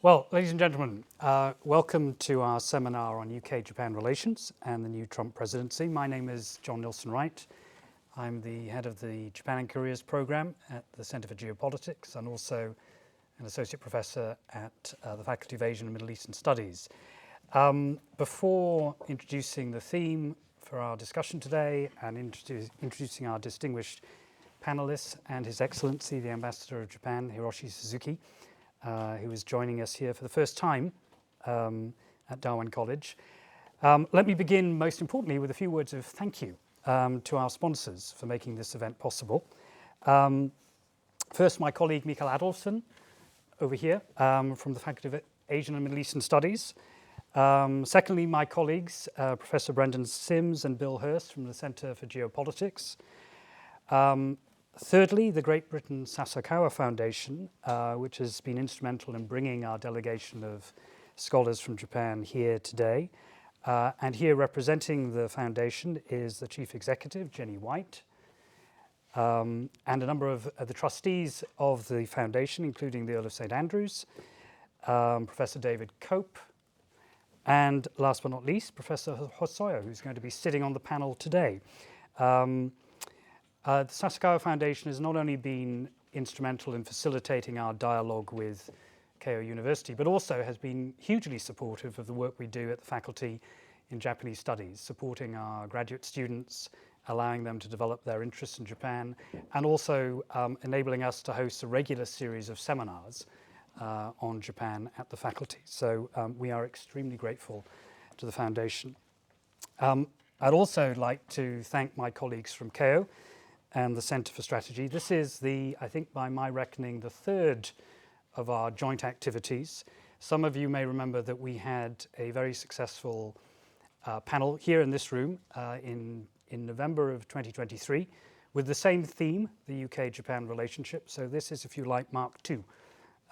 Well, ladies and gentlemen, welcome to our seminar on UK-Japan relations and the new Trump presidency. My name is John Nielsen-Wright. I'm the head of the Japan and Careers program at the Center for Geopolitics and also an associate professor at the Faculty of Asian and Middle Eastern Studies. Before introducing the theme for our discussion today and introducing our distinguished panelists and His Excellency, the Ambassador of Japan, Hiroshi Suzuki, who is joining us here for the first time at Darwin College. Let me begin, most importantly, with a few words of thank you to our sponsors for making this event possible. First, my colleague Mikael Adolfsson, over here, from the Faculty of Asian and Middle Eastern Studies. Secondly, my colleagues, Professor Brendan Sims and Bill Hurst from the Center for Geopolitics. Thirdly, the Great Britain Sasakawa Foundation, which has been instrumental in bringing our delegation of scholars from Japan here today. And here representing the foundation is the Chief Executive, Jenny White, and a number of the trustees of the foundation, including the Earl of St Andrews, Professor David Cope, and last but not least, Professor Hosoya, who's going to be sitting on the panel today. The Sasakawa Foundation has not only been instrumental in facilitating our dialogue with Keio University, but also has been hugely supportive of the work we do at the Faculty in Japanese Studies, supporting our graduate students, allowing them to develop their interests in Japan, and also enabling us to host a regular series of seminars on Japan at the faculty. So we are extremely grateful to the Foundation. I'd also like to thank my colleagues from Keio and the Center for Strategy. This is I think by my reckoning, the third of our joint activities. Some of you may remember that we had a very successful panel here in this room in November of 2023 with the same theme, the UK-Japan relationship. So this is, if you like, Mark II.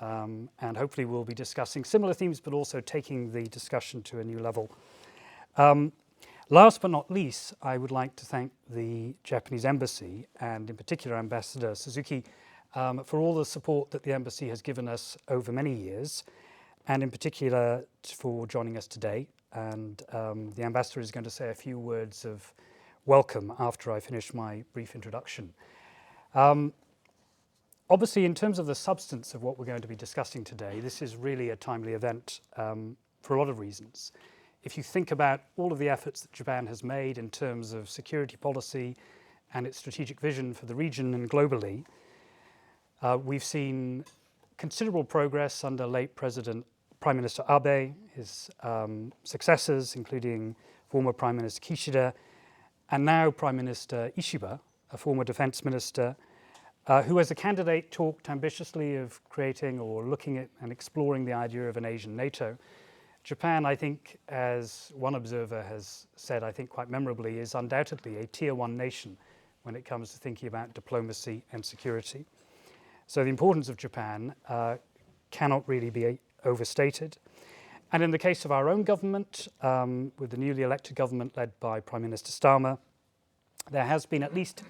And hopefully we'll be discussing similar themes, but also taking the discussion to a new level. Last but not least, I would like to thank the Japanese Embassy, and in particular Ambassador Suzuki, for all the support that the Embassy has given us over many years, and in particular for joining us today. And the Ambassador is going to say a few words of welcome after I finish my brief introduction. Obviously, in terms of the substance of what we're going to be discussing today, this is really a timely event for a lot of reasons. If you think about all of the efforts that Japan has made in terms of security policy and its strategic vision for the region and globally, we've seen considerable progress under late Prime Minister Abe, his successors, including former Prime Minister Kishida, and now Prime Minister Ishiba, a former defense minister, who as a candidate talked ambitiously of creating or looking at and exploring the idea of an Asian NATO. Japan, I think, as one observer has said, I think quite memorably, is undoubtedly a tier one nation when it comes to thinking about diplomacy and security. So the importance of Japan cannot really be overstated. And in the case of our own government, with the newly elected government led by Prime Minister Starmer, there has been, at least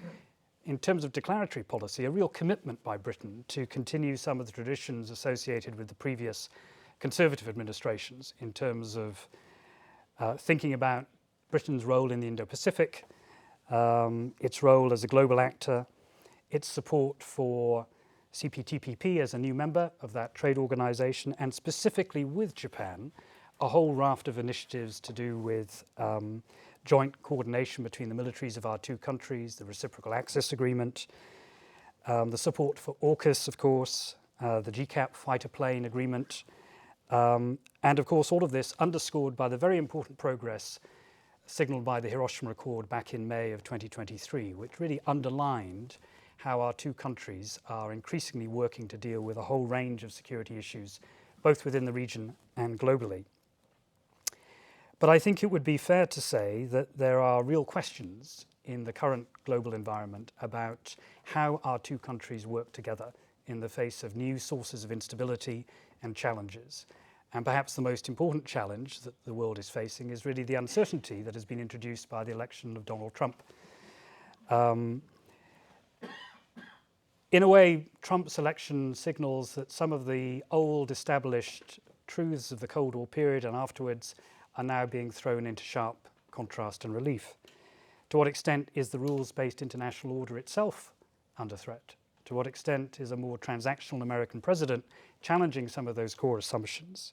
in terms of declaratory policy, a real commitment by Britain to continue some of the traditions associated with the previous Conservative administrations in terms of thinking about Britain's role in the Indo-Pacific, its role as a global actor, its support for CPTPP as a new member of that trade organization, and specifically with Japan, a whole raft of initiatives to do with joint coordination between the militaries of our two countries, the Reciprocal Access Agreement, the support for AUKUS, of course, the GCAP fighter plane agreement, and of course all of this underscored by the very important progress signaled by the Hiroshima Accord back in May of 2023, which really underlined how our two countries are increasingly working to deal with a whole range of security issues, both within the region and globally. But I think it would be fair to say that there are real questions in the current global environment about how our two countries work together in the face of new sources of instability and challenges. And perhaps the most important challenge that the world is facing is really the uncertainty that has been introduced by the election of Donald Trump. In a way, Trump's election signals that some of the old established truths of the Cold War period and afterwards are now being thrown into sharp contrast and relief. To what extent is the rules-based international order itself under threat? To what extent is a more transactional American president challenging some of those core assumptions?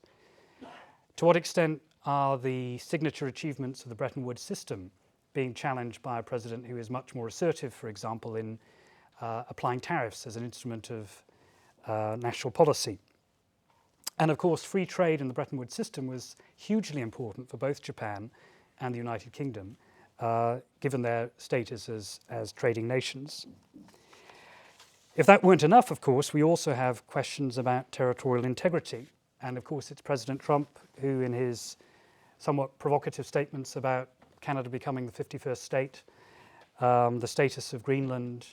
To what extent are the signature achievements of the Bretton Woods system being challenged by a president who is much more assertive, for example, in applying tariffs as an instrument of national policy? And of course, free trade in the Bretton Woods system was hugely important for both Japan and the United Kingdom, given their status as trading nations. If that weren't enough, of course, we also have questions about territorial integrity. And of course, it's President Trump who, in his somewhat provocative statements about Canada becoming the 51st state, the status of Greenland,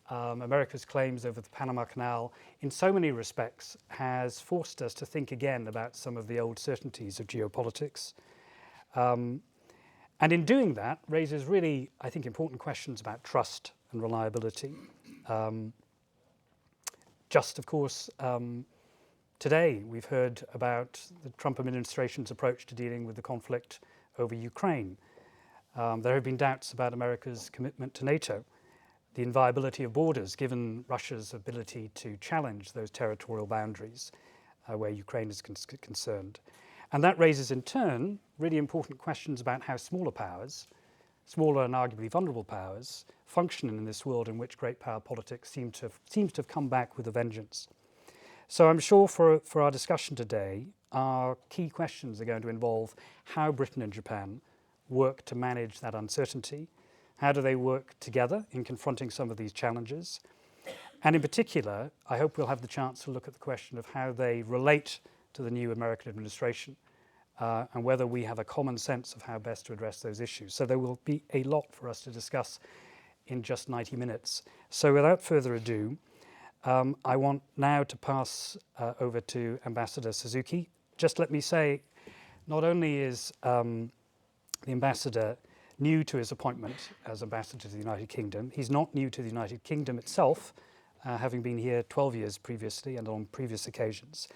America's claims over the Panama Canal, in so many respects has forced us to think again about some of the old certainties of geopolitics. And in doing that, raises really, I think, important questions about trust and reliability. Of course, today we've heard about the Trump administration's approach to dealing with the conflict over Ukraine. There have been doubts about America's commitment to NATO, the inviolability of borders given Russia's ability to challenge those territorial boundaries where Ukraine is concerned. And that raises in turn really important questions about how smaller powers, smaller and arguably vulnerable powers, function in this world in which great power politics seems to have come back with a vengeance. So I'm sure for our discussion today, our key questions are going to involve how Britain and Japan work to manage that uncertainty. How do they work together in confronting some of these challenges? And in particular, I hope we'll have the chance to look at the question of how they relate to the new American administration and whether we have a common sense of how best to address those issues. So there will be a lot for us to discuss in just 90 minutes. So without further ado, I want now to pass over to Ambassador Suzuki. Just let me say, not only is the ambassador new to his appointment as ambassador to the United Kingdom, he's not new to the United Kingdom itself, having been here 12 years previously and on previous occasions.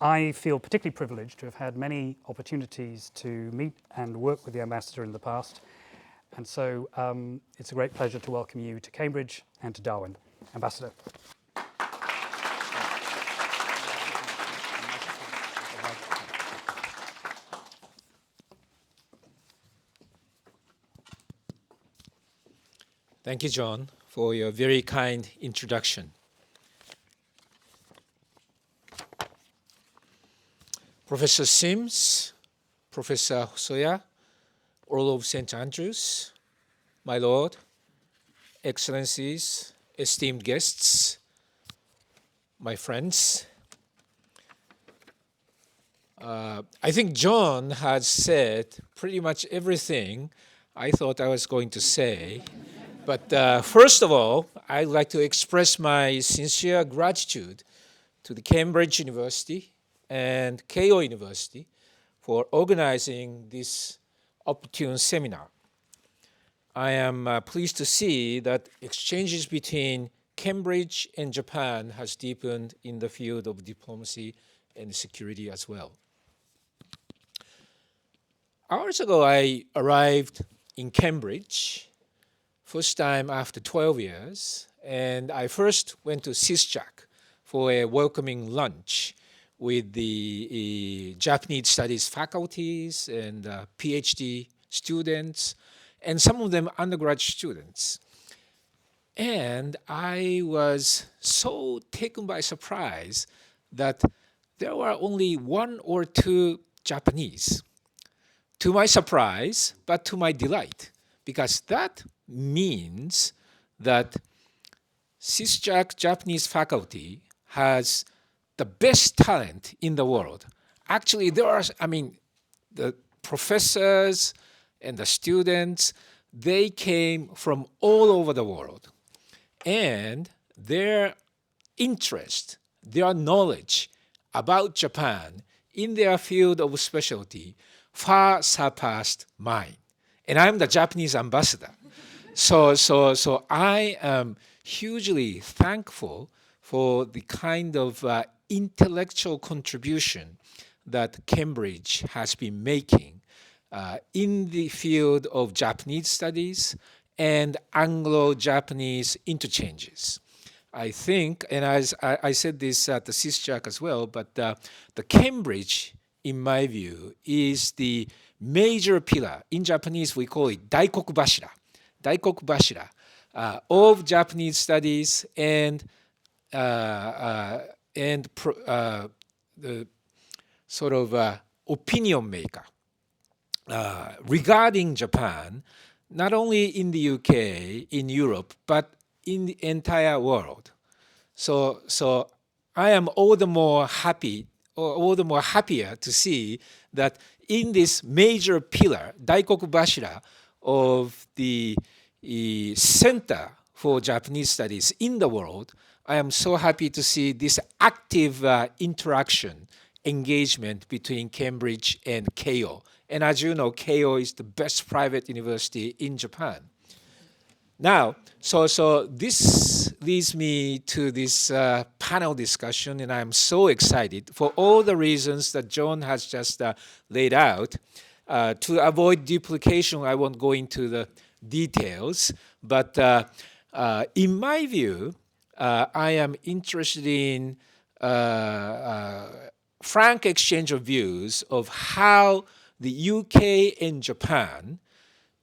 I feel particularly privileged to have had many opportunities to meet and work with the ambassador in the past. And so it's a great pleasure to welcome you to Cambridge and to Darwin. Ambassador. Thank you, John, for your very kind introduction. Professor Sims, Professor Hosoya, Earl of St. Andrews, my Lord, Excellencies, esteemed guests, my friends. I think John has said pretty much everything I thought I was going to say. But first of all, I'd like to express my sincere gratitude to the Cambridge University and Keio University for organizing this opportune seminar. I am pleased to see that exchanges between Cambridge and Japan has deepened in the field of diplomacy and security as well. Hours ago, I arrived in Cambridge, first time after 12 years, and I first went to CISJAC for a welcoming lunch with the Japanese studies faculties and PhD students, and some of them undergraduate students. And I was so taken by surprise that there were only one or two Japanese. To my surprise, but to my delight, because that means that CISJAC Japanese faculty has the best talent in the world. Actually, there are, the professors and the students, they came from all over the world. And their interest, their knowledge about Japan in their field of specialty far surpassed mine. And I'm the Japanese ambassador. So I am hugely thankful for the kind of intellectual contribution that Cambridge has been making in the field of Japanese studies and Anglo-Japanese interchanges. I think, and as I said this at the CISJAC as well, but the Cambridge, in my view, is the major pillar. In Japanese, we call it Daikoku Bashira of Japanese studies and the sort of opinion maker regarding Japan, not only in the UK, in Europe, but in the entire world. So I am all the more happy, or all the more happier to see that in this major pillar, Daikoku Bashira of the center for Japanese studies in the world, I am so happy to see this active interaction, engagement between Cambridge and Keio. And as you know, Keio is the best private university in Japan. Now, so this leads me to this panel discussion, and I'm so excited for all the reasons that John has just laid out. To avoid duplication, I won't go into the details, but in my view, I am interested in frank exchange of views of how the UK and Japan,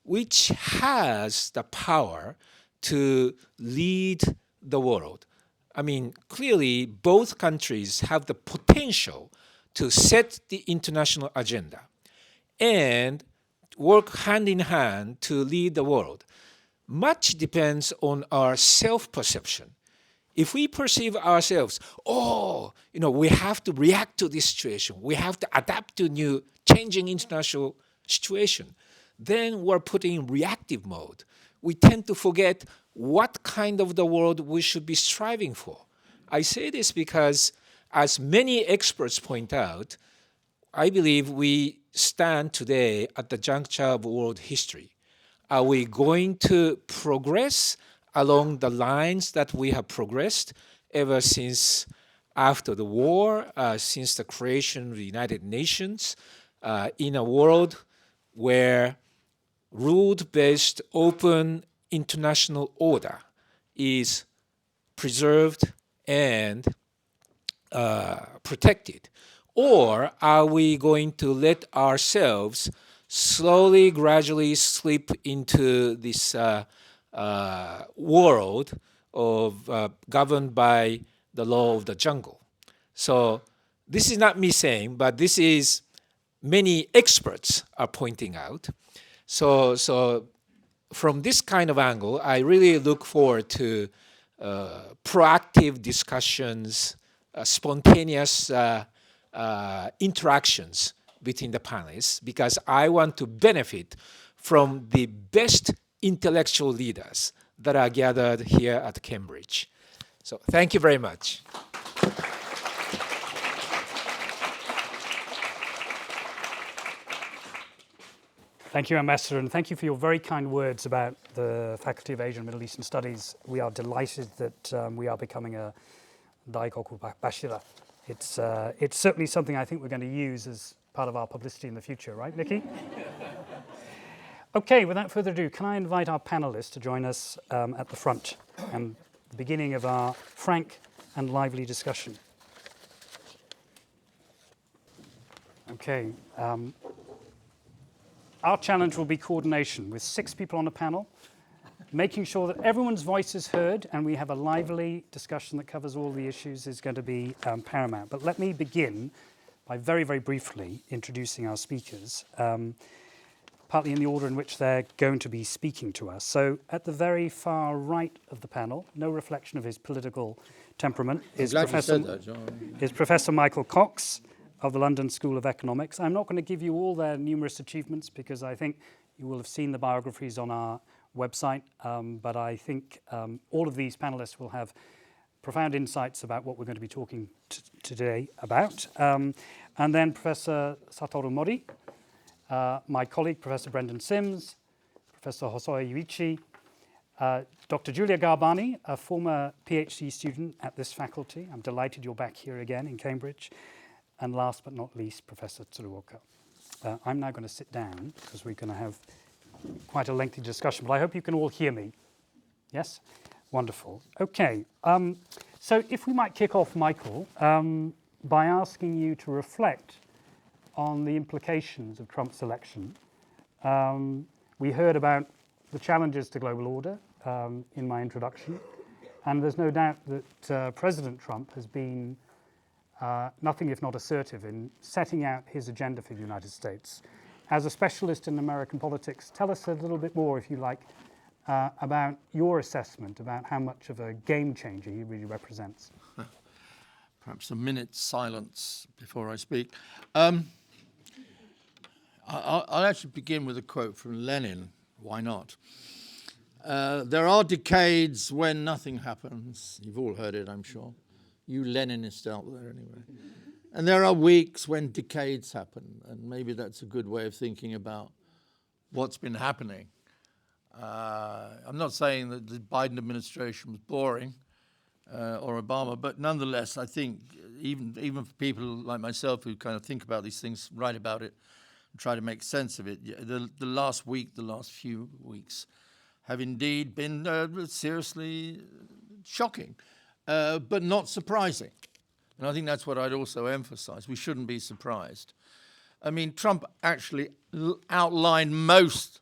which has the power to lead the world. I mean, clearly, both countries have the potential to set the international agenda and work hand in hand to lead the world. Much depends on our self-perception. If we perceive ourselves, we have to react to this situation, we have to adapt to new changing international situation, then we're putting in reactive mode. We tend to forget what kind of the world we should be striving for. I say this because, as many experts point out, I believe we stand today at the juncture of world history. Are we going to progress along the lines that we have progressed ever since after the war, since the creation of the United Nations, in a world where rule-based open international order is preserved and protected? Or are we going to let ourselves slowly, gradually slip into this world of governed by the law of the jungle? So this is not me saying, but this is many experts are pointing out. So from this kind of angle, I really look forward to proactive discussions, spontaneous interactions between the panelists, because I want to benefit from the best intellectual leaders that are gathered here at Cambridge. So thank you very much. Thank you, Ambassador, and thank you for your very kind words about the Faculty of Asian and Middle Eastern Studies. We are delighted that we are becoming a Daikoku Bashira. It's certainly something I think we're going to use as part of our publicity in the future, right, Nikki? Okay, without further ado, can I invite our panelists to join us at the front and the beginning of our frank and lively discussion. Okay. Our challenge will be coordination with 6 people on a panel, making sure that everyone's voice is heard and we have a lively discussion that covers all the issues is going to be paramount. But let me begin by very, very briefly introducing our speakers, partly in the order in which they're going to be speaking to us. So at the very far right of the panel, no reflection of his political temperament, is Professor Michael Cox of the London School of Economics. I'm not going to give you all their numerous achievements because I think you will have seen the biographies on our website, but I think all of these panelists will have profound insights about what we're going to be talking today about. And then Professor Satoru Mori, my colleague, Professor Brendan Sims, Professor Hosoya Yuichi, Dr. Giulia Garbani, a former PhD student at this faculty. I'm delighted you're back here again in Cambridge. And last but not least, Professor Tsuruoka. I'm now going to sit down because we're going to have quite a lengthy discussion, but I hope you can all hear me. Yes? Wonderful. Okay. So if we might kick off, Michael, by asking you to reflect on the implications of Trump's election. We heard about the challenges to global order in my introduction, and there's no doubt that President Trump has been nothing if not assertive in setting out his agenda for the United States. As a specialist in American politics, tell us a little bit more, if you like, about your assessment about how much of a game changer he really represents. Perhaps a minute's silence before I speak. I'll actually begin with a quote from Lenin. Why not? There are decades when nothing happens. You've all heard it, I'm sure. You Leninists out there anyway. And there are weeks when decades happen, and maybe that's a good way of thinking about what's been happening. I'm not saying that the Biden administration was boring or Obama, but nonetheless, I think even for people like myself who kind of think about these things, write about it, and try to make sense of it, the last few weeks have indeed been seriously shocking, but not surprising. And I think that's what I'd also emphasize. We shouldn't be surprised. I mean, Trump actually outlined most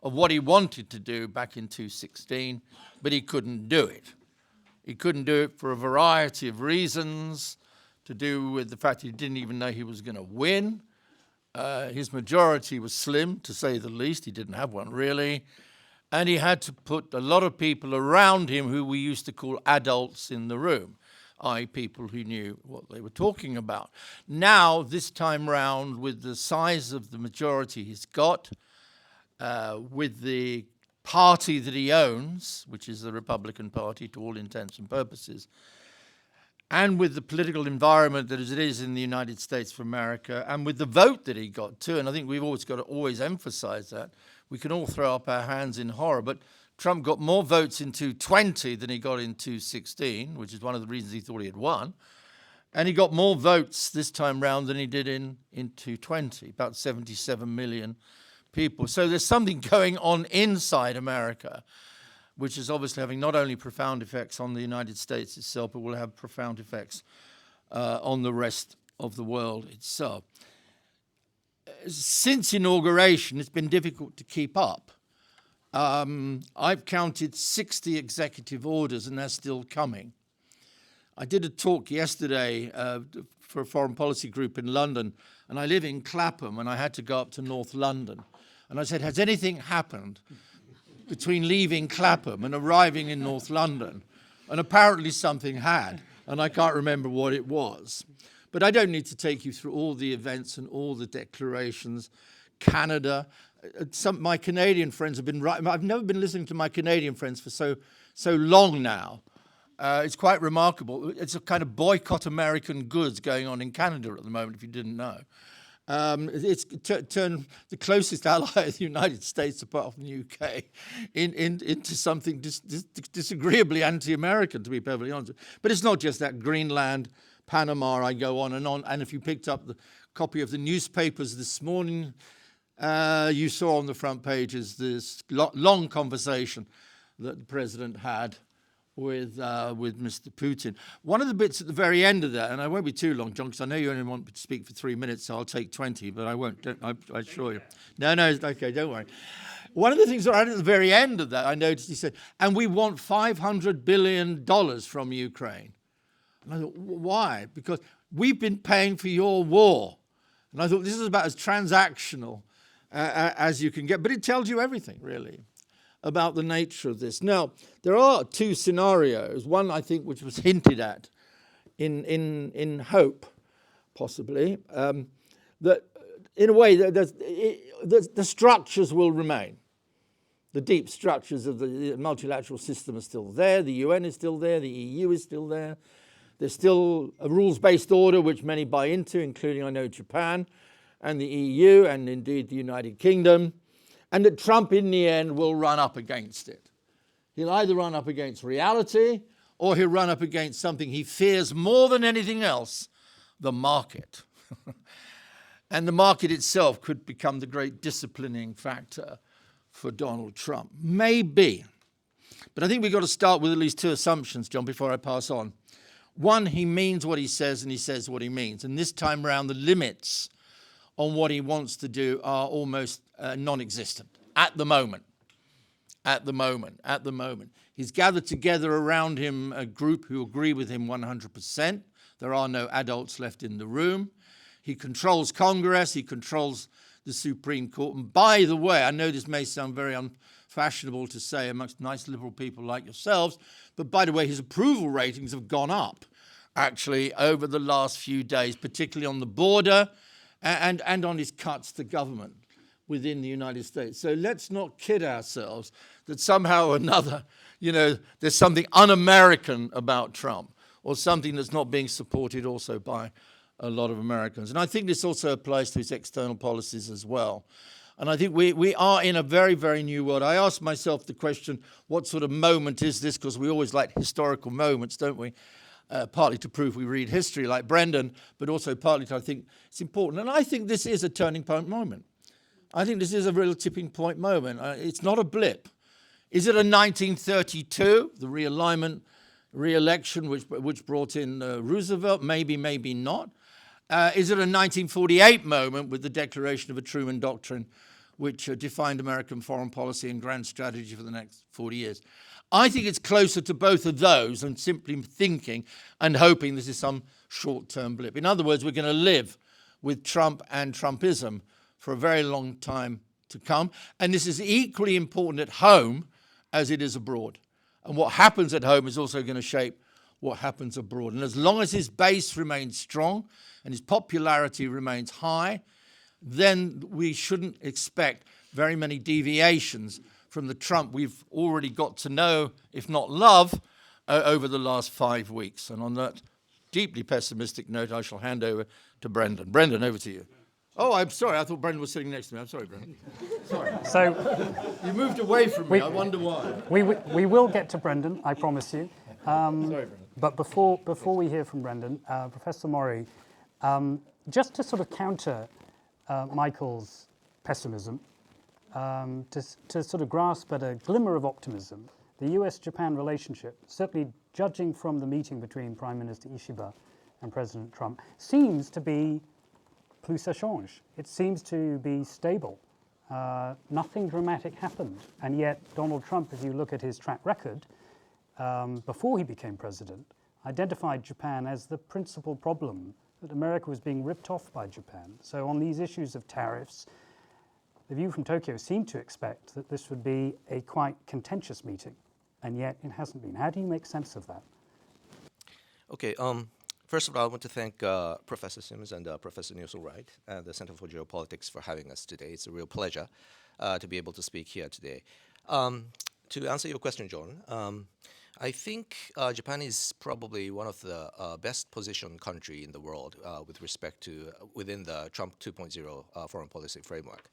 of what he wanted to do back in 2016, but he couldn't do it. He couldn't do it for a variety of reasons, to do with the fact he didn't even know he was going to win. His majority was slim, to say the least. He didn't have one, really. And he had to put a lot of people around him who we used to call adults in the room, i.e. people who knew what they were talking about. Now, this time round, with the size of the majority he's got, with the party that he owns, which is the Republican Party to all intents and purposes, and with the political environment that it is in the United States of America, and with the vote that he got too, and I think we've always got to emphasize that. We can all throw up our hands in horror, but Trump got more votes in 2020 than he got in 2016, which is one of the reasons he thought he had won. And he got more votes this time round than he did in 2020, about 77 million people. So there's something going on inside America, which is obviously having not only profound effects on the United States itself, but will have profound effects on the rest of the world itself. Since inauguration, it's been difficult to keep up. I've counted 60 executive orders, and they're still coming. I did a talk yesterday for a foreign policy group in London, and I live in Clapham, and I had to go up to North London. And I said, has anything happened between leaving Clapham and arriving in North London? And apparently something had, and I can't remember what it was. But I don't need to take you through all the events and all the declarations. Canada, my Canadian friends have been writing. I've never been listening to my Canadian friends for so long now. It's quite remarkable. It's a kind of boycott American goods going on in Canada at the moment, if you didn't know. It's turned the closest ally of the United States, apart from the UK, into something disagreeably anti-American, to be perfectly honest. But it's not just that. Greenland, Panama, I go on. And if you picked up the copy of the newspapers this morning, you saw on the front pages this long conversation that the president had with Mr. Putin. One of the bits at the very end of that, and I won't be too long, John, because I know you only want to speak for 3 minutes, so I'll take 20, but I won't, I assure you. No, it's okay, don't worry. One of the things right at the very end of that, I noticed he said, and we want $500 billion from Ukraine. And I thought, why? Because we've been paying for your war. And I thought, this is about as transactional as you can get. But it tells you everything, really, about the nature of this. Now, there are two scenarios. One, I think, which was hinted at in Hope, possibly, that in a way the structures will remain. The deep structures of the multilateral system are still there. The UN is still there. The EU is still there. There's still a rules-based order which many buy into, including, I know, Japan and the EU and indeed the United Kingdom, and that Trump in the end will run up against it. He'll either run up against reality or he'll run up against something he fears more than anything else, the market. And the market itself could become the great disciplining factor for Donald Trump. Maybe. But I think we've got to start with at least two assumptions, John, before I pass on. One, he means what he says and he says what he means. And this time around, the limits on what he wants to do are almost non-existent at the moment. At the moment. He's gathered together around him a group who agree with him 100%. There are no adults left in the room. He controls Congress. He controls the Supreme Court. And by the way, I know this may sound very unfashionable to say amongst nice liberal people like yourselves, but by the way, his approval ratings have gone up, actually, over the last few days, particularly on the border and on his cuts to government within the United States. So let's not kid ourselves that somehow or another, there's something un-American about Trump or something that's not being supported also by a lot of Americans. And I think this also applies to his external policies as well. And I think we are in a very, very new world. I ask myself the question, what sort of moment is this? Because we always like historical moments, don't we? Partly to prove we read history like Brendan, but also partly to I think it's important. And I think this is a turning point moment. I think this is a real tipping point moment. It's not a blip. Is it a 1932, the realignment, re-election, which brought in Roosevelt? Maybe, maybe not. Is it a 1948 moment with the declaration of a Truman Doctrine, which defined American foreign policy and grand strategy for the next 40 years? I think it's closer to both of those than simply thinking and hoping this is some short-term blip. In other words, we're going to live with Trump and Trumpism for a very long time to come. And this is equally important at home as it is abroad. And what happens at home is also going to shape what happens abroad. And as long as his base remains strong and his popularity remains high, then we shouldn't expect very many deviations from the Trump we've already got to know, if not love, over the last 5 weeks. And on that deeply pessimistic note, I shall hand over to Brendan. Brendan, over to you. Oh, I'm sorry. I thought Brendan was sitting next to me. I'm sorry, Brendan. Sorry. So you moved away from me. I wonder why. We will get to Brendan, I promise you. Sorry, Brendan. But before we hear from Brendan, Professor Mori, just to sort of counter Michael's pessimism, to sort of grasp at a glimmer of optimism, the US-Japan relationship, certainly judging from the meeting between Prime Minister Ishiba and President Trump, seems to be plus ça change. It seems to be stable. Nothing dramatic happened. And yet Donald Trump, if you look at his track record, before he became president, identified Japan as the principal problem, that America was being ripped off by Japan. So on these issues of tariffs, the view from Tokyo seemed to expect that this would be a quite contentious meeting, and yet it hasn't been. How do you make sense of that? Okay, first of all, I want to thank Professor Sims and Professor Nielsen Wright and the Center for Geopolitics for having us today. It's a real pleasure to be able to speak here today. To answer your question, John, I think Japan is probably one of the best positioned country in the world with respect to within the Trump 2.0 foreign policy framework.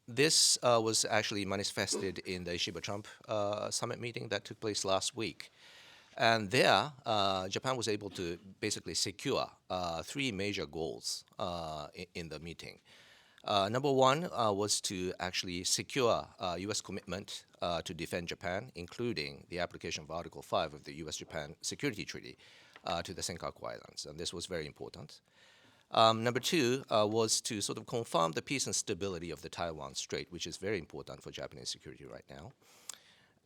This was actually manifested in the Ishiba-Trump summit meeting that took place last week. And there, Japan was able to basically secure 3 major goals in the meeting. Number one was to actually secure U.S. commitment to defend Japan, including the application of Article 5 of the U.S.-Japan Security Treaty to the Senkaku Islands, and this was very important. Number two was to sort of confirm the peace and stability of the Taiwan Strait, which is very important for Japanese security right now.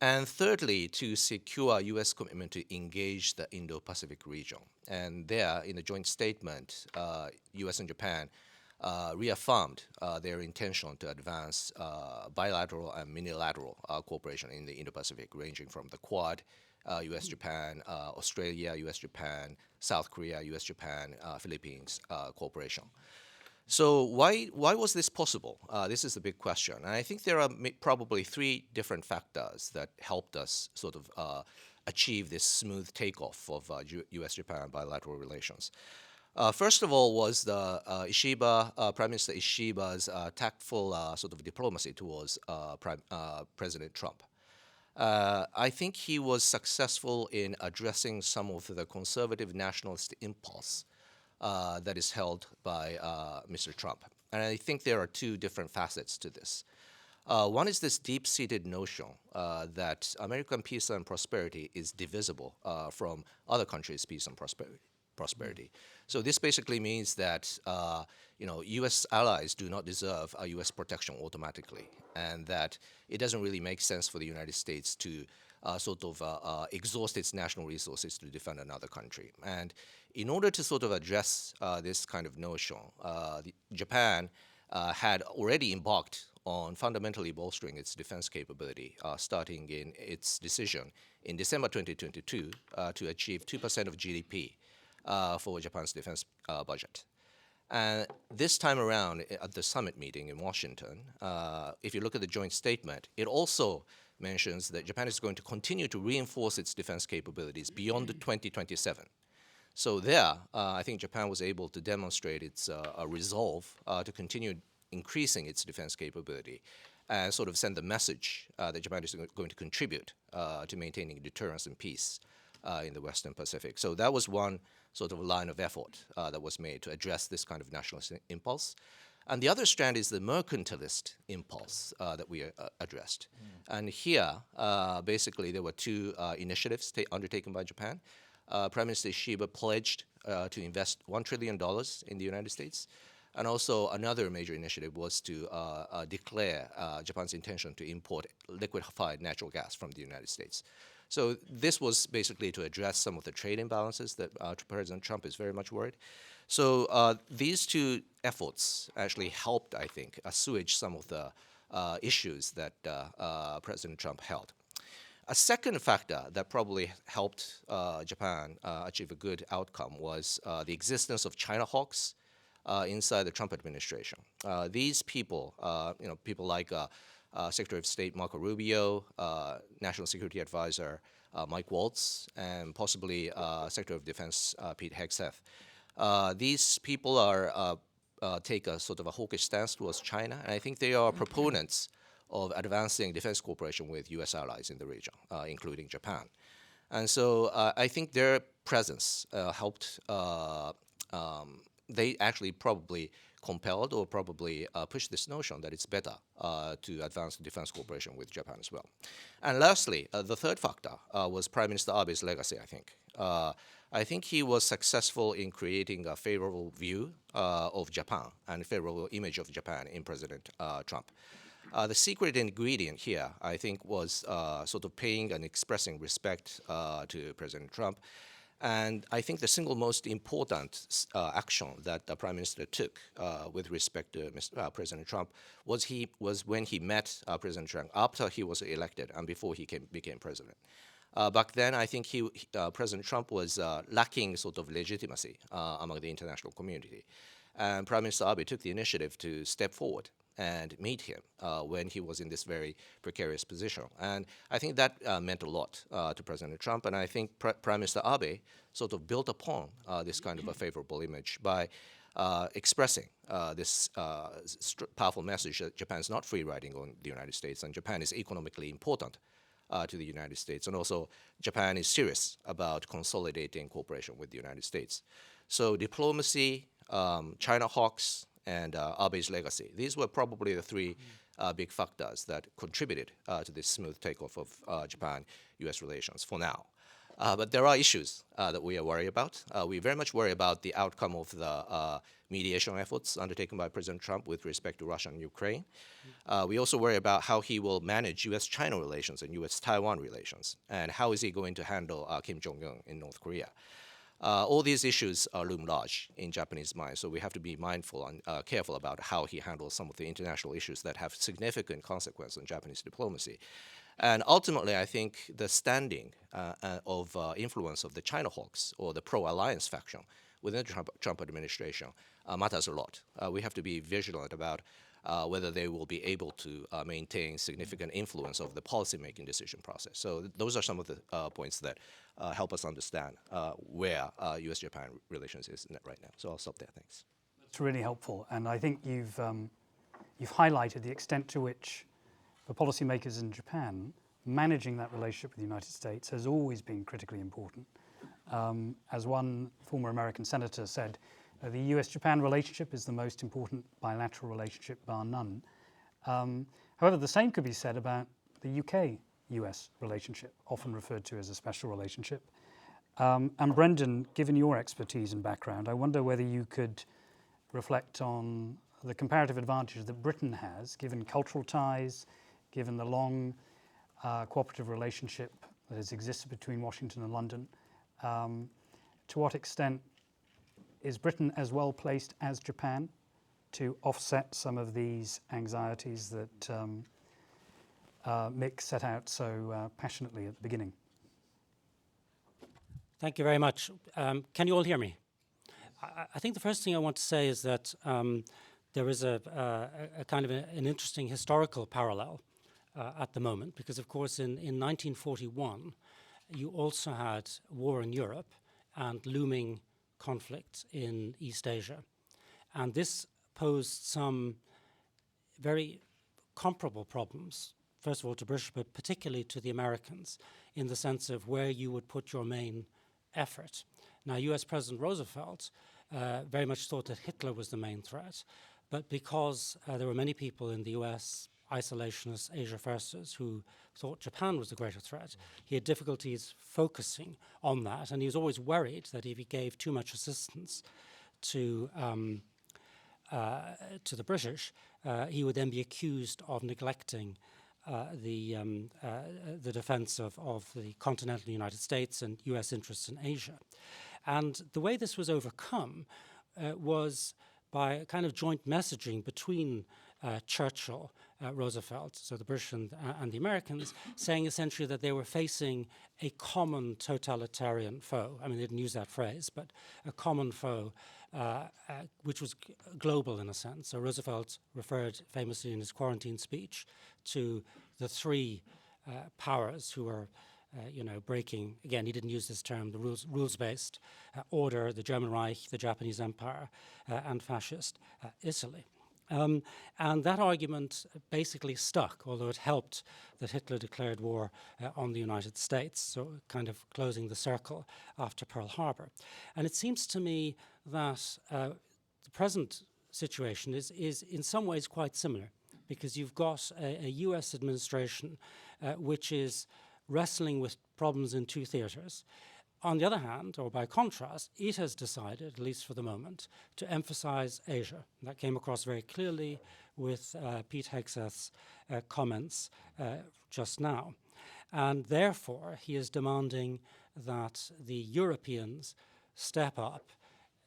And thirdly, to secure U.S. commitment to engage the Indo-Pacific region. And there, in a joint statement, U.S. and Japan reaffirmed their intention to advance bilateral and minilateral cooperation in the Indo-Pacific, ranging from the Quad, U.S.-Japan, Australia, U.S.-Japan, South Korea, U.S.-Japan, Philippines cooperation. So why was this possible? This is the big question. And I think there are probably 3 different factors that helped us sort of achieve this smooth takeoff of U.S.-Japan bilateral relations. First of all was the Prime Minister Ishiba's tactful sort of diplomacy towards President Trump. I think he was successful in addressing some of the conservative nationalist impulse that is held by Mr. Trump. And I think there are two different facets to this. One is this deep-seated notion that American peace and prosperity is divisible from other countries' peace and prosperity. So this basically means that U.S. allies do not deserve U.S. protection automatically, and that it doesn't really make sense for the United States to exhaust its national resources to defend another country. And in order to sort of address this kind of notion, Japan had already embarked on fundamentally bolstering its defense capability, starting in its decision in December 2022 to achieve 2% of GDP for Japan's defense budget. And this time around at the summit meeting in Washington, if you look at the joint statement, it also mentions that Japan is going to continue to reinforce its defense capabilities beyond 2027. So there, I think Japan was able to demonstrate its resolve to continue increasing its defense capability and sort of send the message that Japan is going to contribute to maintaining deterrence and peace in the Western Pacific. So that was one sort of line of effort that was made to address this kind of nationalist impulse. And the other strand is the mercantilist impulse that we addressed. And here, basically, there were two initiatives undertaken by Japan. Prime Minister Ishiba pledged to invest $1 trillion in the United States. And also another major initiative was to declare Japan's intention to import liquefied natural gas from the United States. So this was basically to address some of the trade imbalances that President Trump is very much worried. So these two efforts actually helped, I think, assuage some of the issues that President Trump held. A second factor that probably helped Japan achieve a good outcome was the existence of China hawks inside the Trump administration. These people, people like Secretary of State Marco Rubio, National Security Advisor Mike Waltz, and possibly Secretary of Defense Pete Hegseth. These people take a sort of a hawkish stance towards China, and I think they are proponents of advancing defense cooperation with U.S. allies in the region, including Japan. And so I think their presence helped. They actually probably compelled or probably pushed this notion that it's better to advance defense cooperation with Japan as well. And lastly, the third factor was Prime Minister Abe's legacy, I think. I think he was successful in creating a favorable view of Japan and a favorable image of Japan in President Trump. The secret ingredient here, I think, was sort of paying and expressing respect to President Trump. And I think the single most important action that the Prime Minister took with respect to President Trump was when he met President Trump after he was elected and before he became president. Back then, I think President Trump was lacking sort of legitimacy among the international community. And Prime Minister Abe took the initiative to step forward and meet him when he was in this very precarious position. And I think that meant a lot to President Trump. And I think Prime Minister Abe sort of built upon this kind of a favorable image by expressing this powerful message that Japan is not free riding on the United States, and Japan is economically important to the United States. And also, Japan is serious about consolidating cooperation with the United States. So diplomacy, China hawks, and Abe's legacy. These were probably the three big factors that contributed to this smooth takeoff of Japan-U.S. relations for now. But there are issues that we are worried about. We very much worry about the outcome of the mediation efforts undertaken by President Trump with respect to Russia and Ukraine. We also worry about how he will manage U.S.-China relations and U.S.-Taiwan relations, and how is he going to handle Kim Jong-un in North Korea. All these issues loom large in Japanese mind, so we have to be mindful and careful about how he handles some of the international issues that have significant consequence on Japanese diplomacy. And ultimately, I think the standing of influence of the China hawks or the pro-alliance faction within the Trump administration matters a lot. We have to be vigilant about whether they will be able to maintain significant influence of the policymaking decision process. So those are some of the points that help us understand where U.S.-Japan relations is right now. So I'll stop there. Thanks. That's really helpful, and I think you've highlighted the extent to which the policymakers in Japan managing that relationship with the United States has always been critically important. As one former American senator said, the US-Japan relationship is the most important bilateral relationship bar none. However, the same could be said about the UK-US relationship, often referred to as a special relationship. And Brendan, given your expertise and background, I wonder whether you could reflect on the comparative advantage that Britain has, given cultural ties, given the long cooperative relationship that has existed between Washington and London. To what extent is Britain as well placed as Japan to offset some of these anxieties that Mick set out so passionately at the beginning? Thank you very much. Can you all hear me? I think the first thing I want to say is that there is a kind of an interesting historical parallel at the moment, because of course in 1941 you also had war in Europe and looming conflict in East Asia. And this posed some very comparable problems, first of all to British, but particularly to the Americans, in the sense of where you would put your main effort. Now, US President Roosevelt very much thought that Hitler was the main threat, but because there were many people in the US, isolationists, Asia-firsters, who thought Japan was the greater threat, he had difficulties focusing on that, and he was always worried that if he gave too much assistance to the British, he would then be accused of neglecting the defense of the continental United States and US interests in Asia. And the way this was overcome was by a kind of joint messaging between Churchill, Roosevelt, so the British and the Americans, saying essentially that they were facing a common totalitarian foe. I mean, they didn't use that phrase, but a common foe, which was global in a sense. So Roosevelt referred famously in his quarantine speech to the three powers who were breaking, again, he didn't use this term, the rules-based order, the German Reich, the Japanese Empire, and fascist Italy. And that argument basically stuck, although it helped that Hitler declared war on the United States, so kind of closing the circle after Pearl Harbor. And it seems to me that the present situation is in some ways quite similar, because you've got a US administration which is wrestling with problems in two theaters. On the other hand, or by contrast, it has decided, at least for the moment, to emphasize Asia. That came across very clearly with Pete Hegseth's comments just now. And therefore, he is demanding that the Europeans step up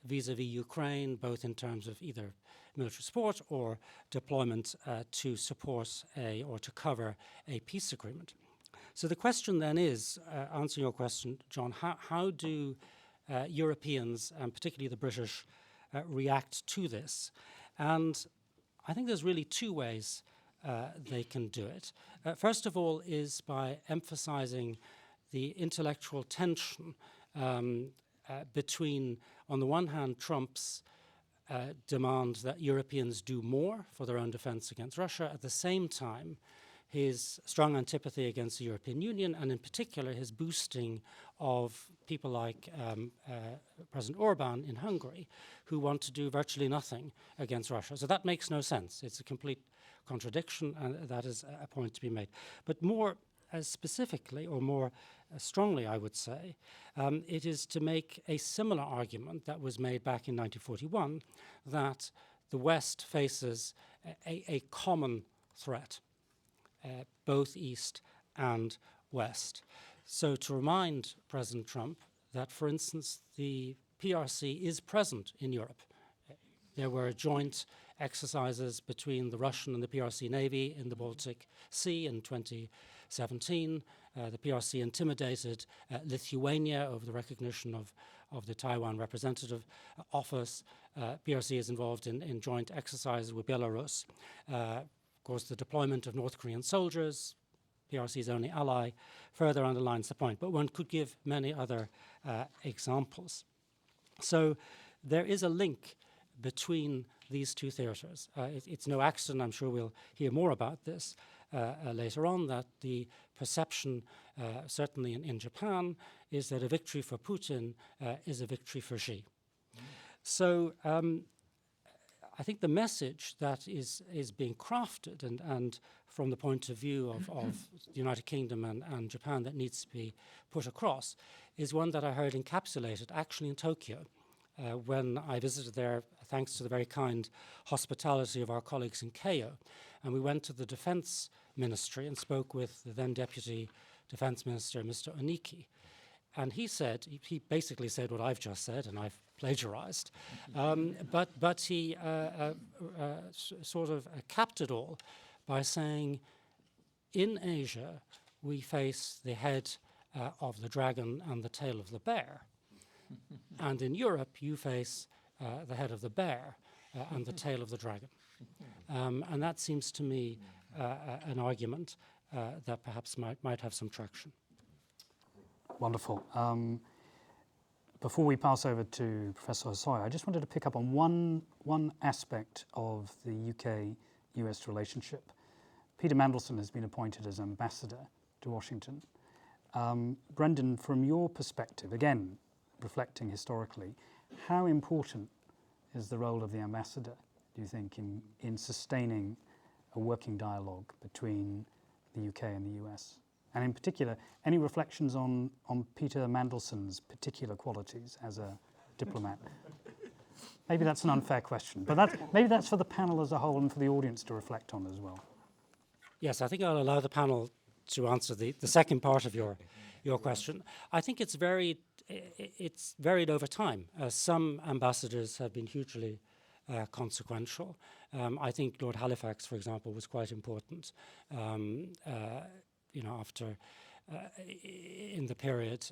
vis-à-vis Ukraine, both in terms of either military support or deployment to support or to cover a peace agreement. So the question then is, answering your question, John, how do Europeans, and particularly the British, react to this? And I think there's really two ways they can do it. First of all is by emphasizing the intellectual tension between, on the one hand, Trump's demand that Europeans do more for their own defense against Russia, at the same time his strong antipathy against the European Union, and in particular his boosting of people like President Orban in Hungary, who want to do virtually nothing against Russia. So that makes no sense. It's a complete contradiction, and that is a point to be made. But more specifically, or more strongly, I would say, it is to make a similar argument that was made back in 1941, that the West faces a common threat, both East and West. So to remind President Trump that, for instance, the PRC is present in Europe. There were joint exercises between the Russian and the PRC Navy in the Baltic Sea in 2017. The PRC intimidated Lithuania over the recognition of the Taiwan Representative Office. PRC is involved in joint exercises with Belarus. Of course, the deployment of North Korean soldiers, PRC's only ally, further underlines the point. But one could give many other examples. So there is a link between these two theaters. It's no accident, I'm sure we'll hear more about this, later on that the perception, certainly in Japan, is that a victory for Putin is a victory for Xi. So I think the message that is being crafted and from the point of view of the United Kingdom and Japan that needs to be put across is one that I heard encapsulated actually in Tokyo when I visited there, thanks to the very kind hospitality of our colleagues in Keio. And we went to the Defense Ministry and spoke with the then Deputy Defense Minister, Mr. Oniki. And he said, he basically said what I've just said, and I've plagiarized, but he sort of capped it all by saying, in Asia, we face the head of the dragon and the tail of the bear. And in Europe, you face the head of the bear and the tail of the dragon. And that seems to me an argument that perhaps might have some traction. Wonderful. Before we pass over to Professor Hosoya, I just wanted to pick up on one aspect of the UK-US relationship. Peter Mandelson has been appointed as ambassador to Washington. Brendan, from your perspective, again, reflecting historically, how important is the role of the ambassador, do you think, in sustaining a working dialogue between the UK and the US? And in particular, any reflections on Peter Mandelson's particular qualities as a diplomat? Maybe that's an unfair question, but maybe that's for the panel as a whole and for the audience to reflect on as well. Yes, I think I'll allow the panel to answer the second part of your question. I think it's varied over time. Some ambassadors have been hugely consequential. I think Lord Halifax, for example, was quite important. After in the period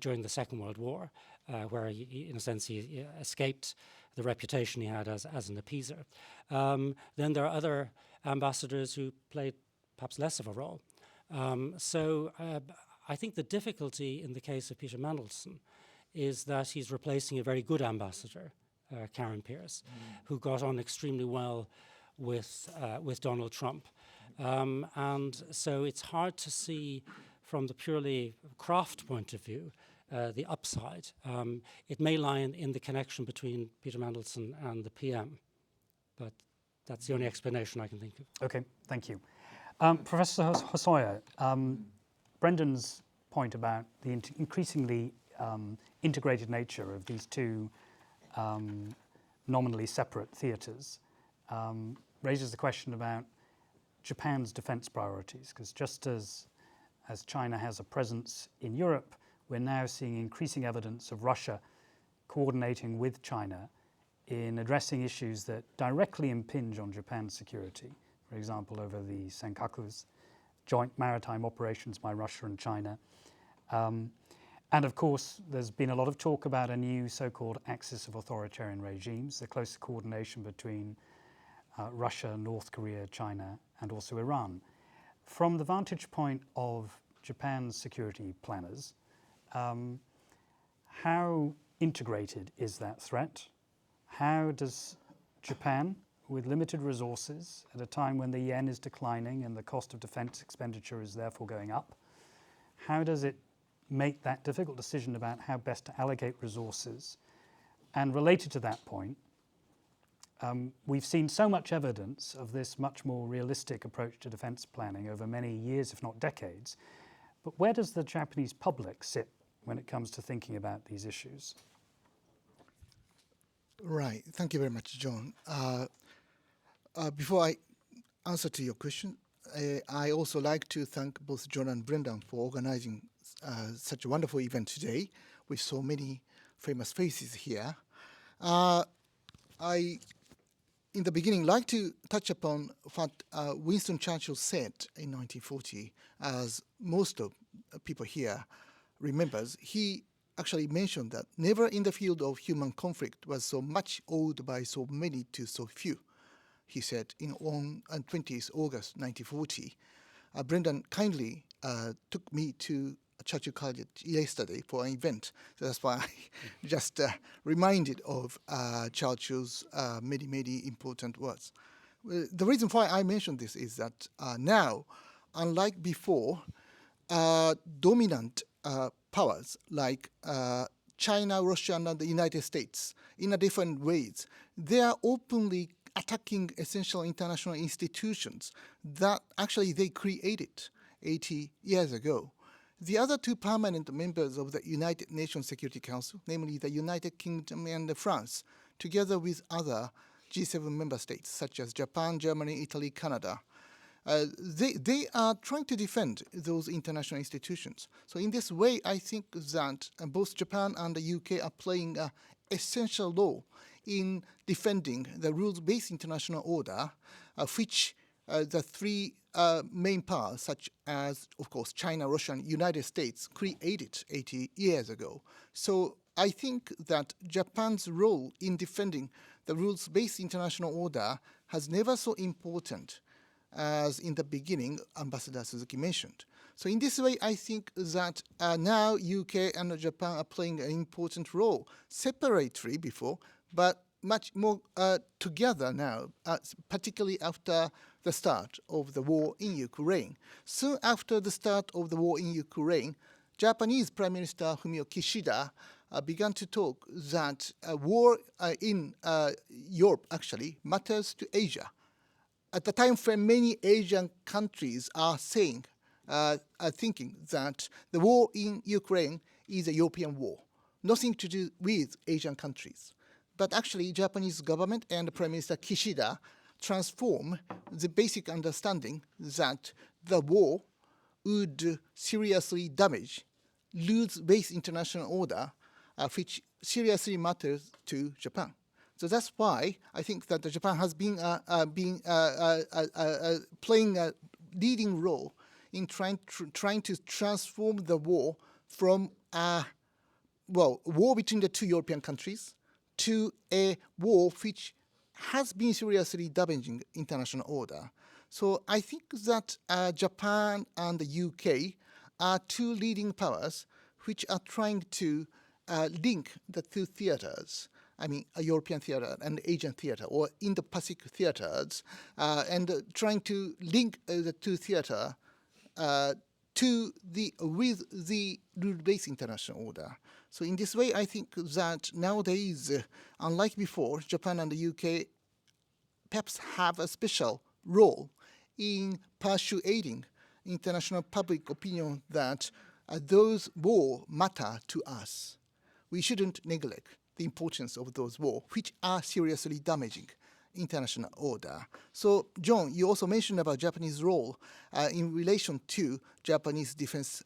during the Second World War, where he, in a sense, he escaped the reputation he had as an appeaser. Then there are other ambassadors who played perhaps less of a role. So I think the difficulty in the case of Peter Mandelson is that he's replacing a very good ambassador, Karen Pierce, who got on extremely well with Donald Trump. And so it's hard to see from the purely craft point of view the upside. It may lie in the connection between Peter Mandelson and the PM, but that's the only explanation I can think of. Okay, thank you. Professor Hosoya, Brendan's point about the increasingly integrated nature of these two nominally separate theatres raises the question about Japan's defence priorities, because just as China has a presence in Europe, we're now seeing increasing evidence of Russia coordinating with China in addressing issues that directly impinge on Japan's security, for example, over the Senkakus, joint maritime operations by Russia and China. And of course, there's been a lot of talk about a new so-called axis of authoritarian regimes, the closer coordination between Russia, North Korea, China, and also Iran. From the vantage point of Japan's security planners, how integrated is that threat? How does Japan, with limited resources, at a time when the yen is declining and the cost of defense expenditure is therefore going up, how does it make that difficult decision about how best to allocate resources? And related to that point, we've seen so much evidence of this much more realistic approach to defense planning over many years, if not decades. But where does the Japanese public sit when it comes to thinking about these issues? Right. Thank you very much, John. Before I answer to your question, I also like to thank both John and Brendan for organizing such a wonderful event today with so many famous faces here. I, in the beginning, like to touch upon what Winston Churchill said in 1940, as most of people here remembers. He actually mentioned that never in the field of human conflict was so much owed by so many to so few, he said on 20th August 1940. Brendan kindly took me to Churchill College yesterday for an event. So that's why I just reminded of Churchill's many, many important words. The reason why I mention this is that now, unlike before, dominant powers like China, Russia, and the United States, in a different ways, they are openly attacking essential international institutions that actually they created 80 years ago. The other two permanent members of the United Nations Security Council, namely the United Kingdom and France, together with other G7 member states such as Japan, Germany, Italy, Canada, they are trying to defend those international institutions. So in this way, I think that both Japan and the UK are playing an essential role in defending the rules-based international order, which the three main powers, such as, of course, China, Russia, and United States, created 80 years ago. So I think that Japan's role in defending the rules-based international order has never so important as in the beginning Ambassador Suzuki mentioned. So in this way, I think that now UK and Japan are playing an important role, separately before, but much more together now, particularly after the start of the war in Ukraine. Soon after the start of the war in Ukraine, Japanese Prime Minister Fumio Kishida began to talk that war in Europe actually matters to Asia. At the time frame, many Asian countries are saying, are thinking that the war in Ukraine is a European war, nothing to do with Asian countries. But actually, Japanese government and Prime Minister Kishida transform the basic understanding that the war would seriously damage rules-based international order, which seriously matters to Japan. So that's why I think that Japan has been playing a leading role in trying to transform the war from a war between the two European countries to a war which has been seriously damaging international order. So I think that Japan and the UK are two leading powers which are trying to link the two theaters. I mean, a European theater and Asian theater, or Indo-Pacific theaters, and trying to link the two theater with the rule-based international order. So in this way, I think that nowadays, unlike before, Japan and the UK perhaps have a special role in persuading international public opinion that those wars matter to us. We shouldn't neglect the importance of those wars, which are seriously damaging international order. So, John, you also mentioned about Japanese role in relation to Japanese defense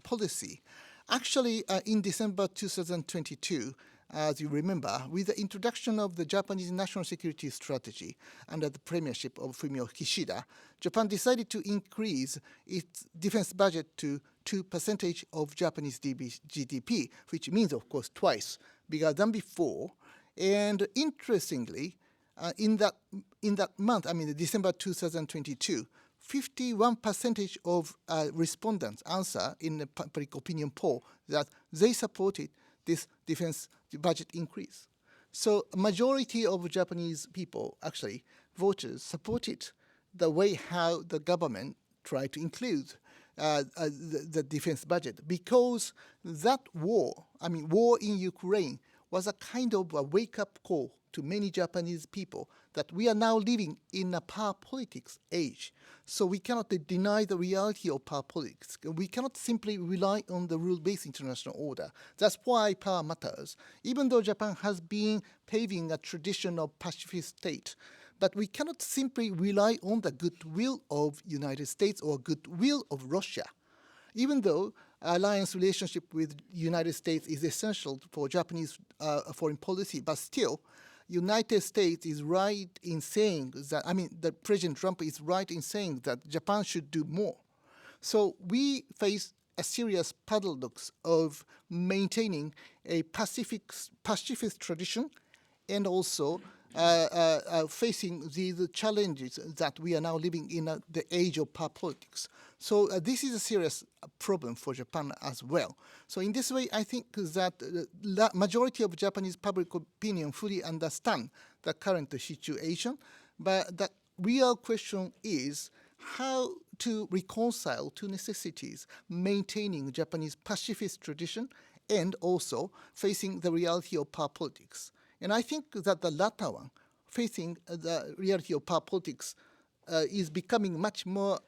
policy. Actually, in December 2022, as you remember, with the introduction of the Japanese national security strategy under the premiership of Fumio Kishida, Japan decided to increase its defense budget to 2% of Japanese GDP, which means, of course, twice bigger than before. And interestingly, in that month, I mean, December 2022, 51% of respondents answer in the public opinion poll that they supported this defense budget increase. So a majority of Japanese people, actually, voters, supported the way how the government tried to include the defense budget, because that war in Ukraine was a kind of a wake-up call to many Japanese people that we are now living in a power politics age. So we cannot deny the reality of power politics. We cannot simply rely on the rule-based international order. That's why power matters. Even though Japan has been paving a tradition of pacifist state, but we cannot simply rely on the goodwill of United States or goodwill of Russia. Even though alliance relationship with United States is essential for Japanese foreign policy, but still, United States is right in saying that, the President Trump is right in saying that Japan should do more. So we face a serious paradox of maintaining a pacifist tradition and also facing the challenges that we are now living in the age of power politics. So this is a serious problem for Japan as well. So in this way, I think that the majority of Japanese public opinion fully understand the current situation. But the real question is how to reconcile two necessities, maintaining Japanese pacifist tradition and also facing the reality of power politics. And I think that the latter one, facing the reality of power politics, is becoming much more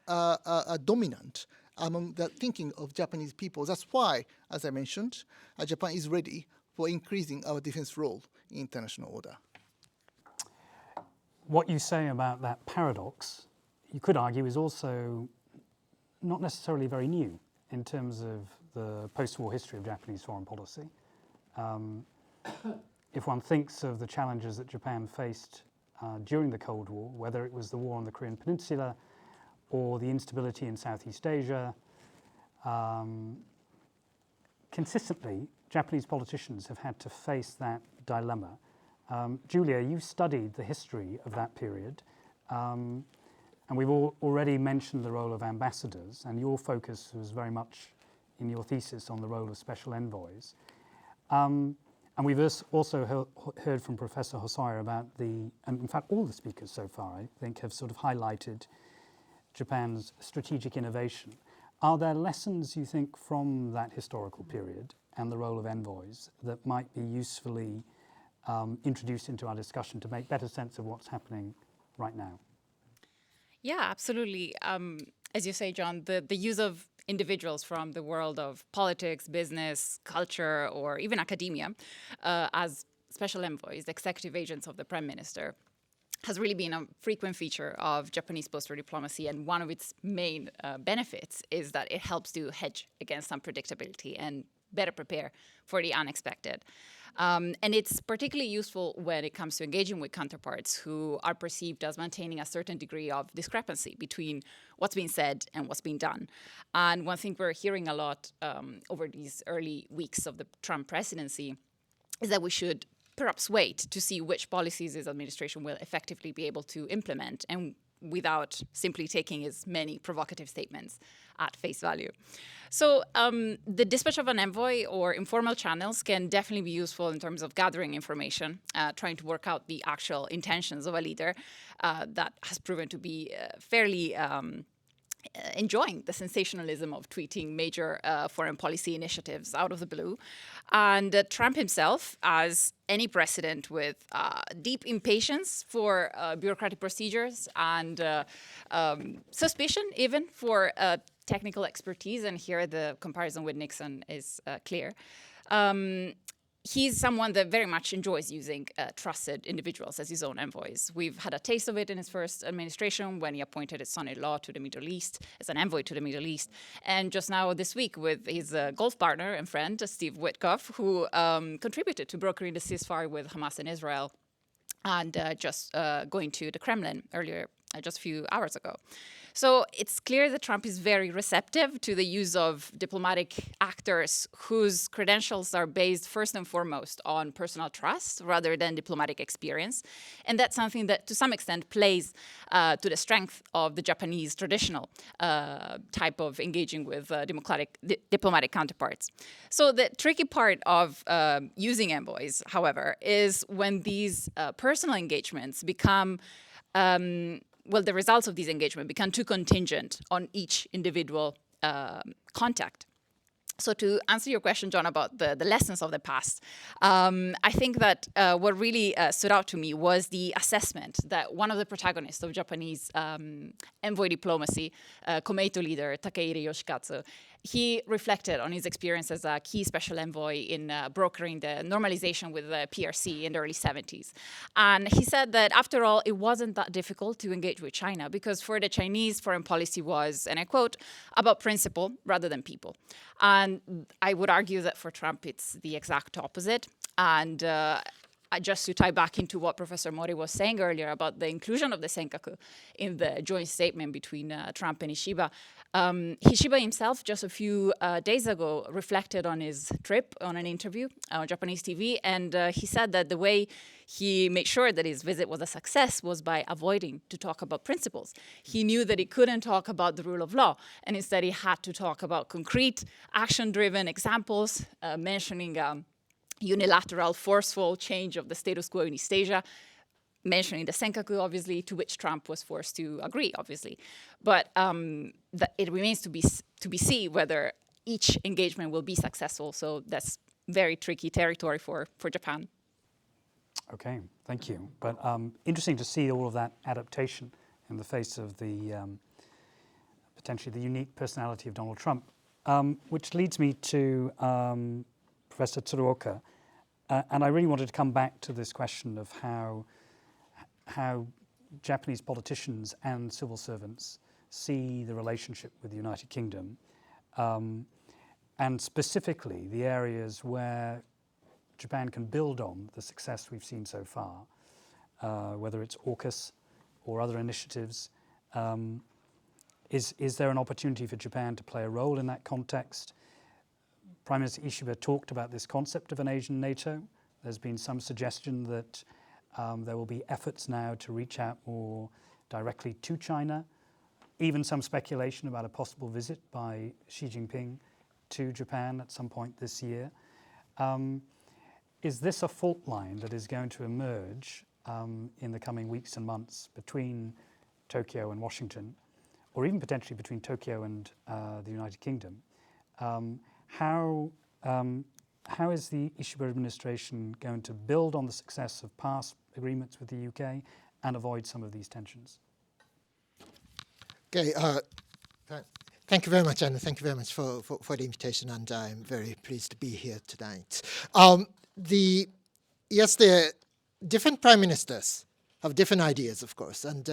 dominant among the thinking of Japanese people. That's why, as I mentioned, Japan is ready for increasing our defense role in international order. What you say about that paradox, you could argue, is also not necessarily very new in terms of the post-war history of Japanese foreign policy. If one thinks of the challenges that Japan faced during the Cold War, whether it was the war on the Korean Peninsula or the instability in Southeast Asia, consistently, Japanese politicians have had to face that dilemma. Julia, you studied the history of that period, and we've already mentioned the role of ambassadors, and your focus was very much in your thesis on the role of special envoys. And we've also heard from Professor Hosoya about and in fact all the speakers so far, I think, have sort of highlighted Japan's strategic innovation. Are there lessons, you think, from that historical period and the role of envoys that might be usefully introduced into our discussion to make better sense of what's happening right now? Yeah, absolutely. As you say, John, the use of individuals from the world of politics, business, culture, or even academia as special envoys, executive agents of the Prime Minister, has really been a frequent feature of Japanese post-war diplomacy, and one of its main benefits is that it helps to hedge against unpredictability and better prepare for the unexpected. And it's particularly useful when it comes to engaging with counterparts who are perceived as maintaining a certain degree of discrepancy between what's being said and what's being done. And one thing we're hearing a lot over these early weeks of the Trump presidency is that we should perhaps wait to see which policies his administration will effectively be able to implement, and without simply taking as many provocative statements at face value. So the dispatch of an envoy or informal channels can definitely be useful in terms of gathering information, trying to work out the actual intentions of a leader that has proven to be fairly enjoying the sensationalism of tweeting major foreign policy initiatives out of the blue. And Trump himself, as any president with deep impatience for bureaucratic procedures and suspicion even for technical expertise, and here the comparison with Nixon is clear, he's someone that very much enjoys using trusted individuals as his own envoys. We've had a taste of it in his first administration when he appointed his son-in-law to the Middle East as an envoy to the Middle East. And just now this week with his golf partner and friend, Steve Witkoff, who contributed to brokering the ceasefire with Hamas and Israel and just going to the Kremlin earlier, just a few hours ago. So it's clear that Trump is very receptive to the use of diplomatic actors whose credentials are based first and foremost on personal trust rather than diplomatic experience. And that's something that to some extent plays to the strength of the Japanese traditional type of engaging with diplomatic counterparts. So the tricky part of using envoys, however, is when these personal engagements become the results of these engagements become too contingent on each individual contact. So to answer your question, John, about the lessons of the past, I think that what really stood out to me was the assessment that one of the protagonists of Japanese envoy diplomacy, Komeito leader Takehiro Yoshikatsu, he reflected on his experience as a key special envoy in brokering the normalization with the PRC in the early 70s. And he said that, after all, it wasn't that difficult to engage with China because for the Chinese, foreign policy was, and I quote, about principle rather than people. And I would argue that for Trump, it's the exact opposite. And just to tie back into what Professor Mori was saying earlier about the inclusion of the Senkaku in the joint statement between Trump and Ishiba, Ishiba himself just a few days ago reflected on his trip on an interview on Japanese TV, and he said that the way he made sure that his visit was a success was by avoiding to talk about principles. He knew that he couldn't talk about the rule of law, and instead he had to talk about concrete, action-driven examples, mentioning unilateral, forceful change of the status quo in East Asia, mentioning the Senkaku, obviously, to which Trump was forced to agree, obviously. But it remains to be seen whether each engagement will be successful. So that's very tricky territory for Japan. Okay, thank you. But interesting to see all of that adaptation in the face of the potentially the unique personality of Donald Trump, which leads me to Professor Tsuruoka. And I really wanted to come back to this question of how Japanese politicians and civil servants see the relationship with the United Kingdom, and specifically the areas where Japan can build on the success we've seen so far, whether it's AUKUS or other initiatives. Is there an opportunity for Japan to play a role in that context? Prime Minister Ishiba talked about this concept of an Asian NATO. There's been some suggestion that there will be efforts now to reach out more directly to China, even some speculation about a possible visit by Xi Jinping to Japan at some point this year. Is this a fault line that is going to emerge in the coming weeks and months between Tokyo and Washington, or even potentially between Tokyo and the United Kingdom? How is the Ishiba administration going to build on the success of past agreements with the UK and avoid some of these tensions? Okay, thank you very much, and thank you very much for the invitation, and I'm very pleased to be here tonight. The different prime ministers have different ideas, of course, and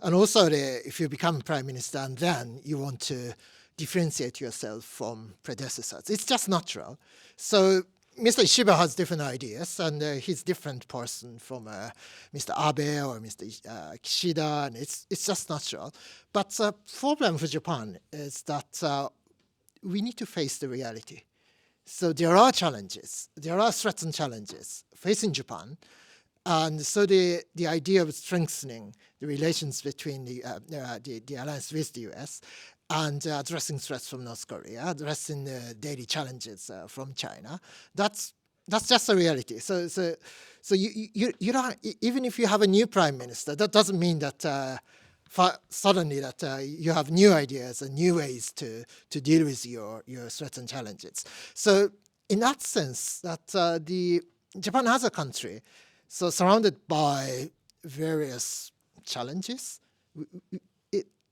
also if you become prime minister and then you want to differentiate yourself from predecessors, it's just natural. So Mr. Ishiba has different ideas, and he's different person from Mr. Abe or Mr. Kishida, and it's just natural. But the problem for Japan is that we need to face the reality. So there are challenges, there are threats and challenges facing Japan, and so the idea of strengthening the relations between the alliance with the US and addressing threats from North Korea, addressing the daily challenges from China, that's just a reality. So you don't, even if you have a new prime minister, that doesn't mean that suddenly that you have new ideas and new ways to deal with your threats and challenges. So in that sense, that Japan as a country, so surrounded by various challenges,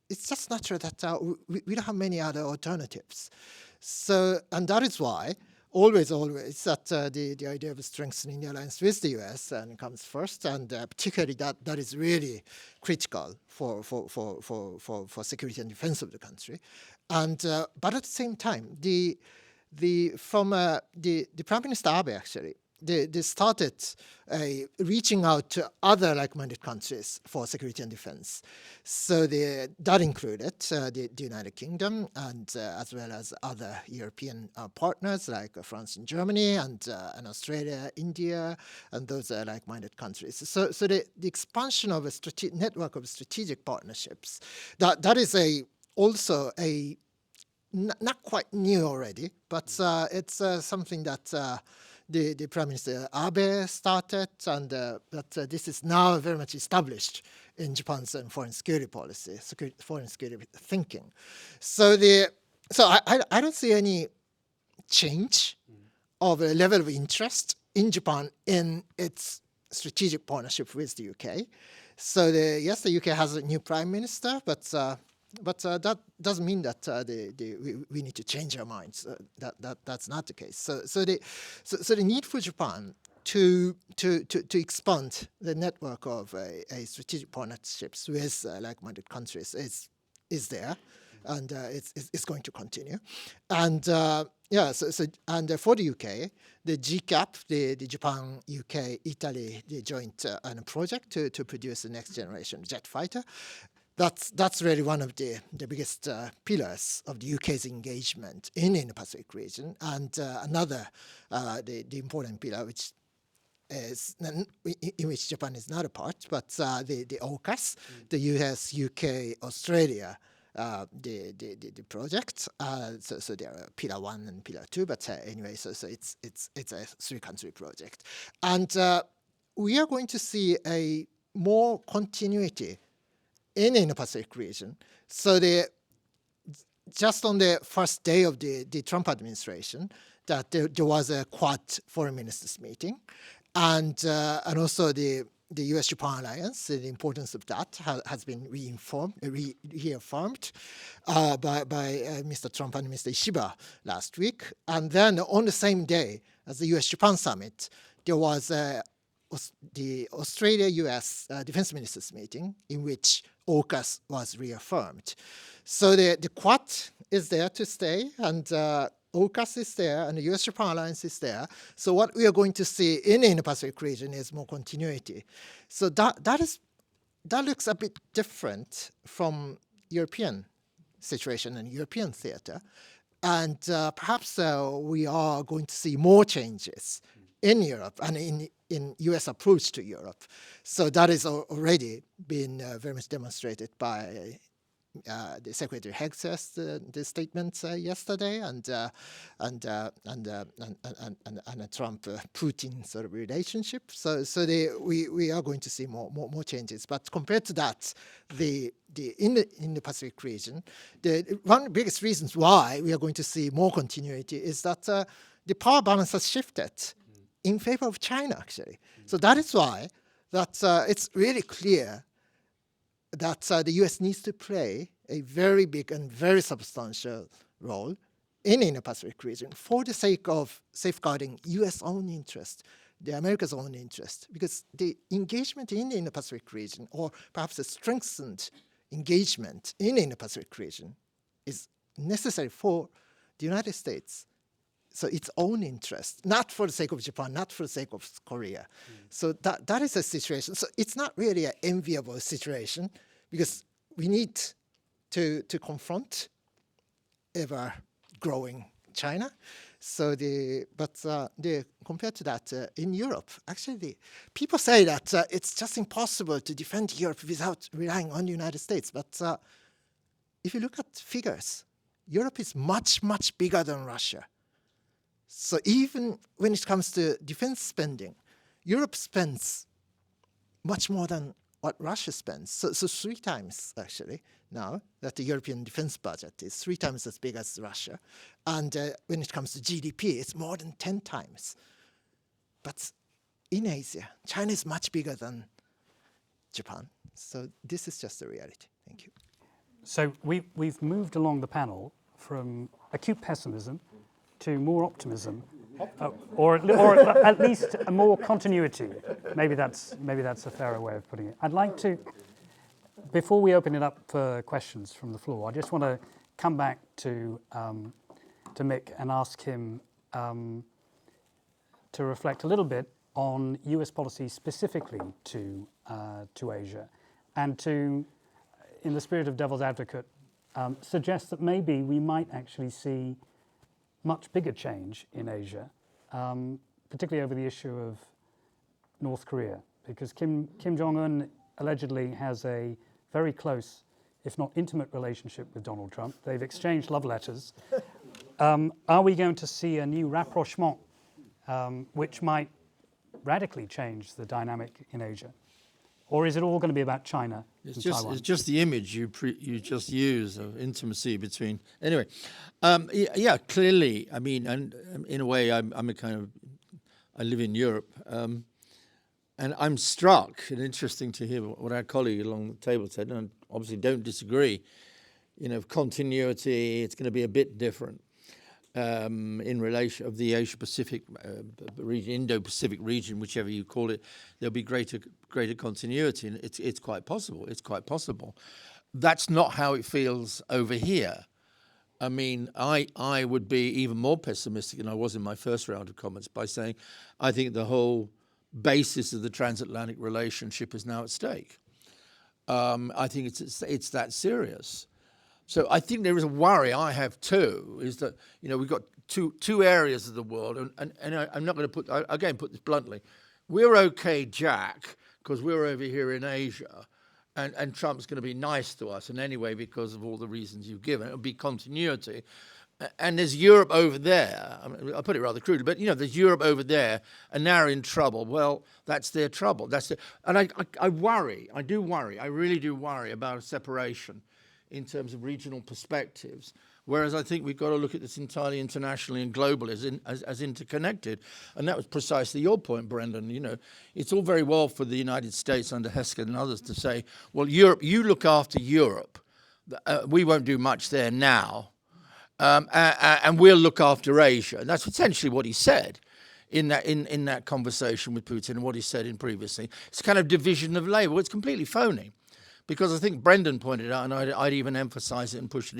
it's just natural that we don't have many other alternatives. So, and that is why always that the idea of strengthening the alliance with the US comes first, and particularly that is really critical for security and defense of the country. And but at the same time, the Prime Minister Abe actually, they started reaching out to other like-minded countries for security and defense. So that included the United Kingdom and as well as other European partners like France and Germany and Australia, India, and those are like-minded countries. So the expansion of a network of strategic partnerships, that is also not quite new already, but it's something that the Prime Minister Abe started, and that this is now very much established in Japan's foreign security policy, foreign security thinking. So I don't see any change of a level of interest in Japan in its strategic partnership with the UK. So yes, the UK has a new Prime Minister, but that doesn't mean that we need to change our minds. That's not the case. So the need for Japan to expand the network of a strategic partnerships with like-minded countries is there, and it's going to continue. And and for the UK, the GCAP, the Japan, UK, Italy, the joint project to produce the next generation jet fighter. That's really one of the biggest pillars of the UK's engagement in the Indo-Pacific region, and another the important pillar, which is in which Japan is not a part, but the AUKUS, the US, UK, Australia, the project. So there are pillar 1 and pillar 2, but anyway, so it's a 3-country project, and we are going to see more continuity in the Indo-Pacific region. So just on the first day of the Trump administration, that there was a Quad foreign ministers meeting, and also the U.S.-Japan alliance, the importance of that has been reaffirmed by Mr. Trump and Mr. Ishiba last week. And then on the same day as the U.S.-Japan summit, there was the Australia-U.S. defense ministers meeting in which AUKUS was reaffirmed. So the Quad is there to stay, and AUKUS is there, and the U.S.-Japan alliance is there. So what we are going to see in the Indo-Pacific region is more continuity. So that looks a bit different from European situation and European theater. And perhaps we are going to see more changes in Europe and in U.S. approach to Europe. So that is already been very much demonstrated by the Secretary Hex's the statement yesterday, and the Trump-Putin sort of relationship. So we are going to see more changes. But compared to that, in the Pacific region, one of the biggest reasons why we are going to see more continuity is that the power balance has shifted in favor of China, actually. So that is why that it's really clear that the U.S. needs to play a very big and very substantial role in the Indo-Pacific region for the sake of safeguarding U.S. own interest, the America's own interest, because the engagement in the Indo-Pacific region, or perhaps a strengthened engagement in the Indo-Pacific region, is necessary for the United States. So its own interest, not for the sake of Japan, not for the sake of Korea. So that is a situation. So it's not really an enviable situation, because we need to confront ever-growing China. So compared to that, in Europe, actually, people say that it's just impossible to defend Europe without relying on the United States. But if you look at figures, Europe is much, much bigger than Russia. So even when it comes to defense spending, Europe spends much more than what Russia spends. So 3 times, actually, now that the European defense budget is 3 times as big as Russia. And when it comes to GDP, it's more than 10 times. But in Asia, China is much bigger than Japan. So this is just the reality. Thank you. So we've moved along the panel from acute pessimism to more optimism, or at least a more continuity. Maybe that's a fairer way of putting it. I'd like to, before we open it up for questions from the floor, I just want to come back to Mick and ask him to reflect a little bit on U.S. policy specifically to Asia, and to, in the spirit of devil's advocate, suggest that maybe we might actually see much bigger change in Asia, particularly over the issue of North Korea, because Kim Jong-un allegedly has a very close, if not intimate, relationship with Donald Trump. They've exchanged love letters. Are we going to see a new rapprochement, which might radically change the dynamic in Asia? Or is it all going to be about China and Taiwan? It's just the image you just use of intimacy between. Anyway, yeah, clearly. I mean, and in a way, I'm a kind of. I live in Europe, and I'm struck. And interesting to hear what our colleague along the table said, and obviously don't disagree. You know, continuity. It's going to be a bit different in relation of the Asia-Pacific region, Indo-Pacific region, whichever you call it. There'll be greater continuity, and it's quite possible. It's quite possible. That's not how it feels over here. I mean, I would be even more pessimistic than I was in my first round of comments by saying I think the whole basis of the transatlantic relationship is now at stake. I think it's that serious. So I think there is a worry I have too, is that, you know, we've got two areas of the world, and I'm not going to put this bluntly. We're okay, Jack, because we're over here in Asia, and Trump's going to be nice to us, and anyway, because of all the reasons you've given, it'll be continuity. and there's Europe over there. I mean, I put it rather crudely, but there's Europe over there, and now they're in trouble. Well, that's their trouble. And I worry. I do worry. I really do worry about a separation in terms of regional perspectives. Whereas I think we've got to look at this entirely internationally and globally as interconnected. And that was precisely your point, Brendan. It's all very well for the United States under Hesketh and others to say, well, Europe, you look after Europe. We won't do much there now. And we'll look after Asia. And that's essentially what he said in that conversation with Putin and what he said in previously. It's kind of division of labor. Well, it's completely phony. Because I think Brendan pointed out, and I'd even emphasize it and push it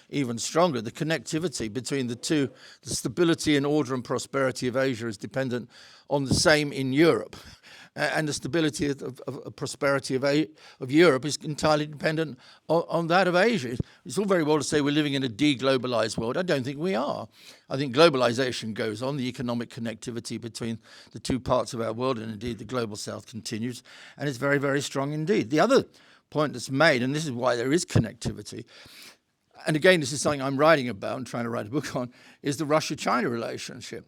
even stronger, the connectivity between the two, the stability and order and prosperity of Asia is dependent on the same in Europe. And the stability of prosperity of Europe is entirely dependent on that of Asia. It's all very well to say we're living in a deglobalized world. I don't think we are. I think globalization goes on. The economic connectivity between the two parts of our world, and indeed the global south, continues. And it's very, very strong indeed. The other point that's made, and this is why there is connectivity, and again, this is something I'm writing about and trying to write a book on, is the Russia-China relationship.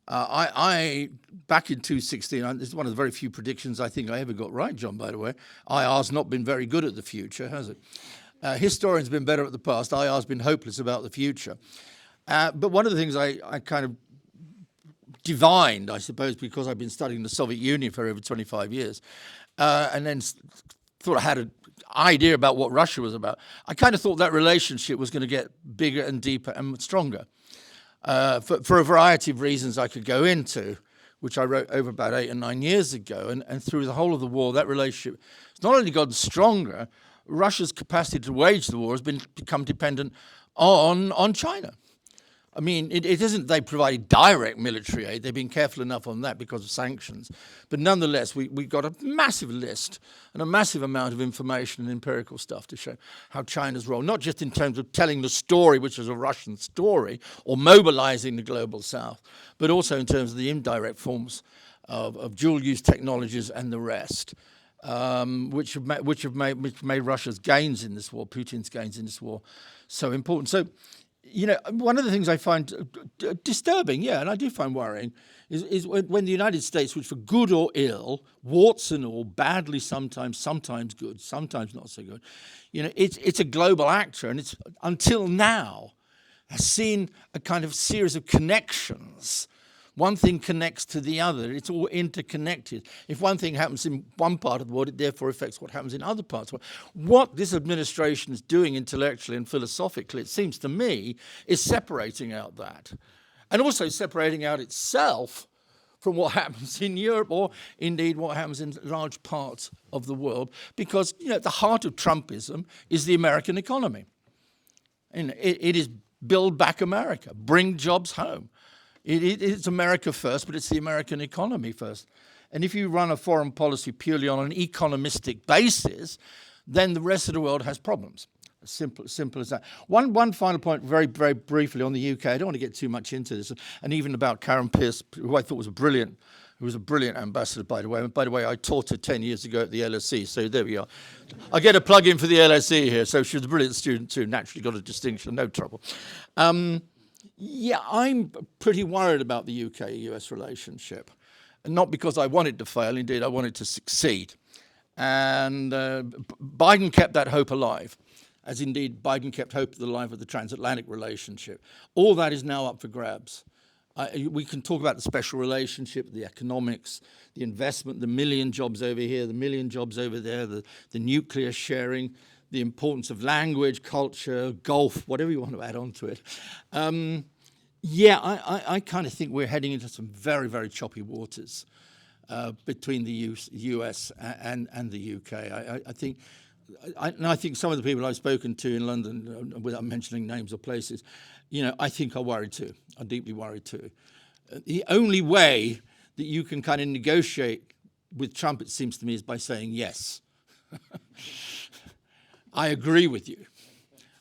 I back in 2016, this is one of the very few predictions I think I ever got right, John, by the way. IR's not been very good at the future, has it? Historians have been better at the past. IR's been hopeless about the future. But one of the things I kind of divined, I suppose, because I've been studying the Soviet Union for over 25 years, and then thought I had an idea about what Russia was about, I kind of thought that relationship was going to get bigger and deeper and stronger. For a variety of reasons I could go into, which I wrote over about 8 or 9 years ago. And through the whole of the war, that relationship has not only gotten stronger, Russia's capacity to wage the war has become dependent on China. I mean, it isn't they provided direct military aid. They've been careful enough on that because of sanctions. But nonetheless, we got a massive list and a massive amount of information and empirical stuff to show how China's role, not just in terms of telling the story, which is a Russian story, or mobilizing the global south, but also in terms of the indirect forms of dual-use technologies and the rest, which made Russia's gains in this war, Putin's gains in this war, so important. So, one of the things I find disturbing, and I do find worrying, is when the United States, which for good or ill, warts and all, badly sometimes good, sometimes not so good, it's a global actor, and it's until now has seen a kind of series of connections. One thing connects to the other. It's all interconnected. If one thing happens in one part of the world, it therefore affects what happens in other parts of the world. What this administration is doing intellectually and philosophically, it seems to me, is separating out that. And also separating out itself from what happens in Europe, or indeed what happens in large parts of the world. Because, at the heart of Trumpism is the American economy. And it is build back America, bring jobs home. It's America first, but it's the American economy first. And if you run a foreign policy purely on an economistic basis, then the rest of the world has problems. Simple as that. One final point, very, very briefly, on the UK. I don't want to get too much into this, and even about Karen Pierce, who I thought was a brilliant ambassador, by the way. And by the way, I taught her 10 years ago at the LSE, so there we are. I get a plug-in for the LSE here, so she was a brilliant student too, naturally got a distinction, no trouble. I'm pretty worried about the UK-US relationship, and not because I want it to fail. Indeed, I want it to succeed. And Biden kept that hope alive, as indeed Biden kept hope alive with the transatlantic relationship. All that is now up for grabs. We can talk about the special relationship, the economics, the investment, the million jobs over here, the million jobs over there, the nuclear sharing, the importance of language, culture, golf, whatever you want to add on to it. I kind of think we're heading into some very, very choppy waters between the US and the UK. I think some of the people I've spoken to in London, without mentioning names or places, I think are worried too, are deeply worried too. The only way that you can kind of negotiate with Trump, it seems to me, is by saying yes. I agree with you.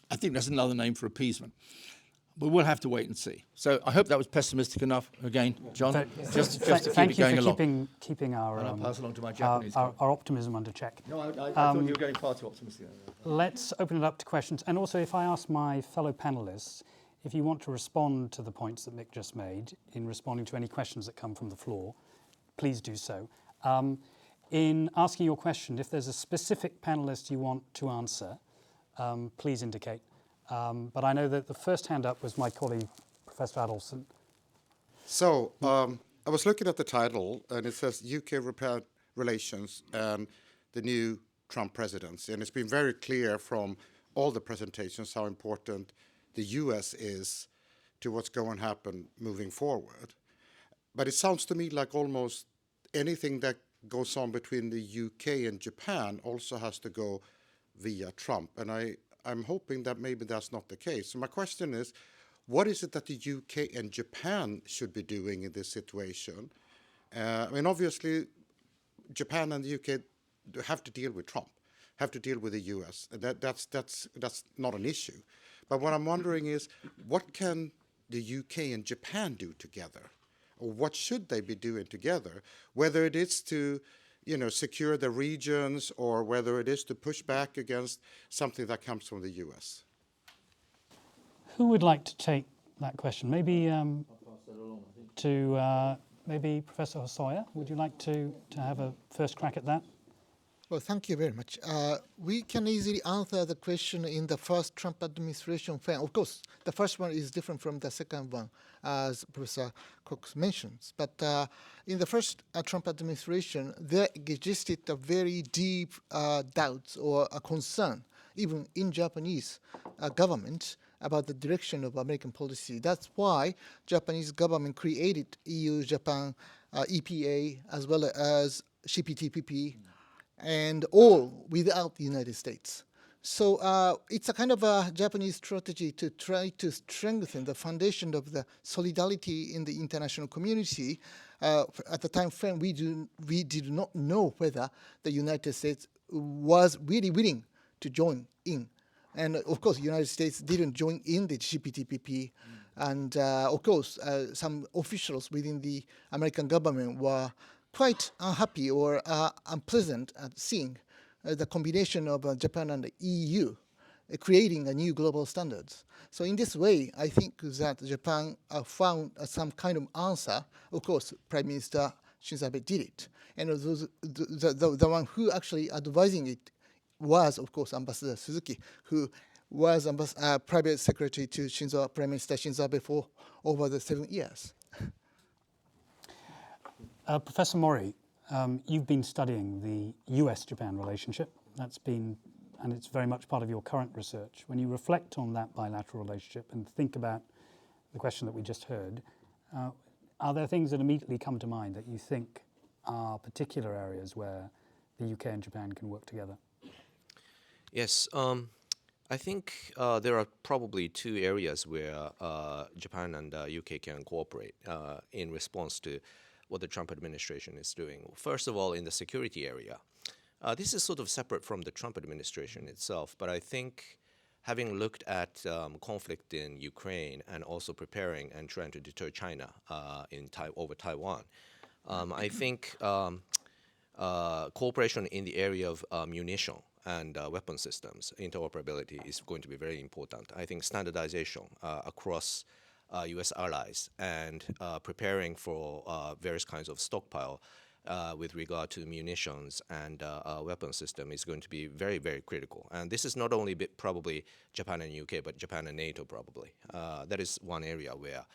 I think that's another name for appeasement. But we'll have to wait and see. So I hope that was pessimistic enough. Again, John, just to keep it going along. Thank you for keeping our, and I'll pass along to my Japanese our optimism under check. No, I thought you were going far too optimistic. Let's open it up to questions. And also, if I ask my fellow panelists, if you want to respond to the points that Mick just made in responding to any questions that come from the floor, please do so. In asking your question, if there's a specific panelist you want to answer, please indicate. But I know that the first hand up was my colleague, Professor Adelson. So I was looking at the title, and it says UK-Japan relations and the new Trump presidency. And it's been very clear from all the presentations how important the US is to what's going to happen moving forward. But it sounds to me like almost anything that goes on between the UK and Japan also has to go via Trump. And I'm hoping that maybe that's not the case. So my question is, what is it that the UK and Japan should be doing in this situation? I mean, obviously, Japan and the UK have to deal with Trump, have to deal with the US. And that's not an issue. But what I'm wondering is, what can the UK and Japan do together? Or what should they be doing together? Whether it is to, secure the regions, or whether it is to push back against something that comes from the US. Who would like to take that question? Maybe maybe Professor Hosoya, would you like to have a first crack at that? Well, thank you very much. We can easily answer the question in the first Trump administration frame. Of course, the first one is different from the second one, as Professor Cox mentions. But in the first Trump administration, there existed a very deep doubts or a concern, even in Japanese government, about the direction of American policy. That's why Japanese government created EU-Japan EPA as well as CPTPP, and all without the United States. So it's a kind of a Japanese strategy to try to strengthen the foundation of the solidarity in the international community. At the time frame, we did not know whether the United States was really willing to join in. And of course, the United States didn't join in the CPTPP. And of course, some officials within the American government were quite unhappy or unpleasant at seeing the combination of Japan and the EU creating a new global standards. So in this way, I think that Japan found some kind of answer. Of course, Prime Minister Shinzo Abe did it. And the one who actually advising it was, of course, Ambassador Suzuki, who was private secretary to Prime Minister Shinzo Abe for over the 7 years. Professor Mori, you've been studying the US-Japan relationship. And it's very much part of your current research. When you reflect on that bilateral relationship and think about the question that we just heard, are there things that immediately come to mind that you think are particular areas where the UK and Japan can work together? Yes, I think there are probably two areas where Japan and UK can cooperate in response to what the Trump administration is doing. First of all, in the security area. This is sort of separate from the Trump administration itself, but I think having looked at conflict in Ukraine and also preparing and trying to deter China over Taiwan, I think cooperation in the area of munition and weapon systems, interoperability is going to be very important. I think standardization across US allies and preparing for various kinds of stockpile with regard to munitions and weapon system is going to be very, very critical. And this is not only probably Japan and UK, but Japan and NATO probably. That is one area where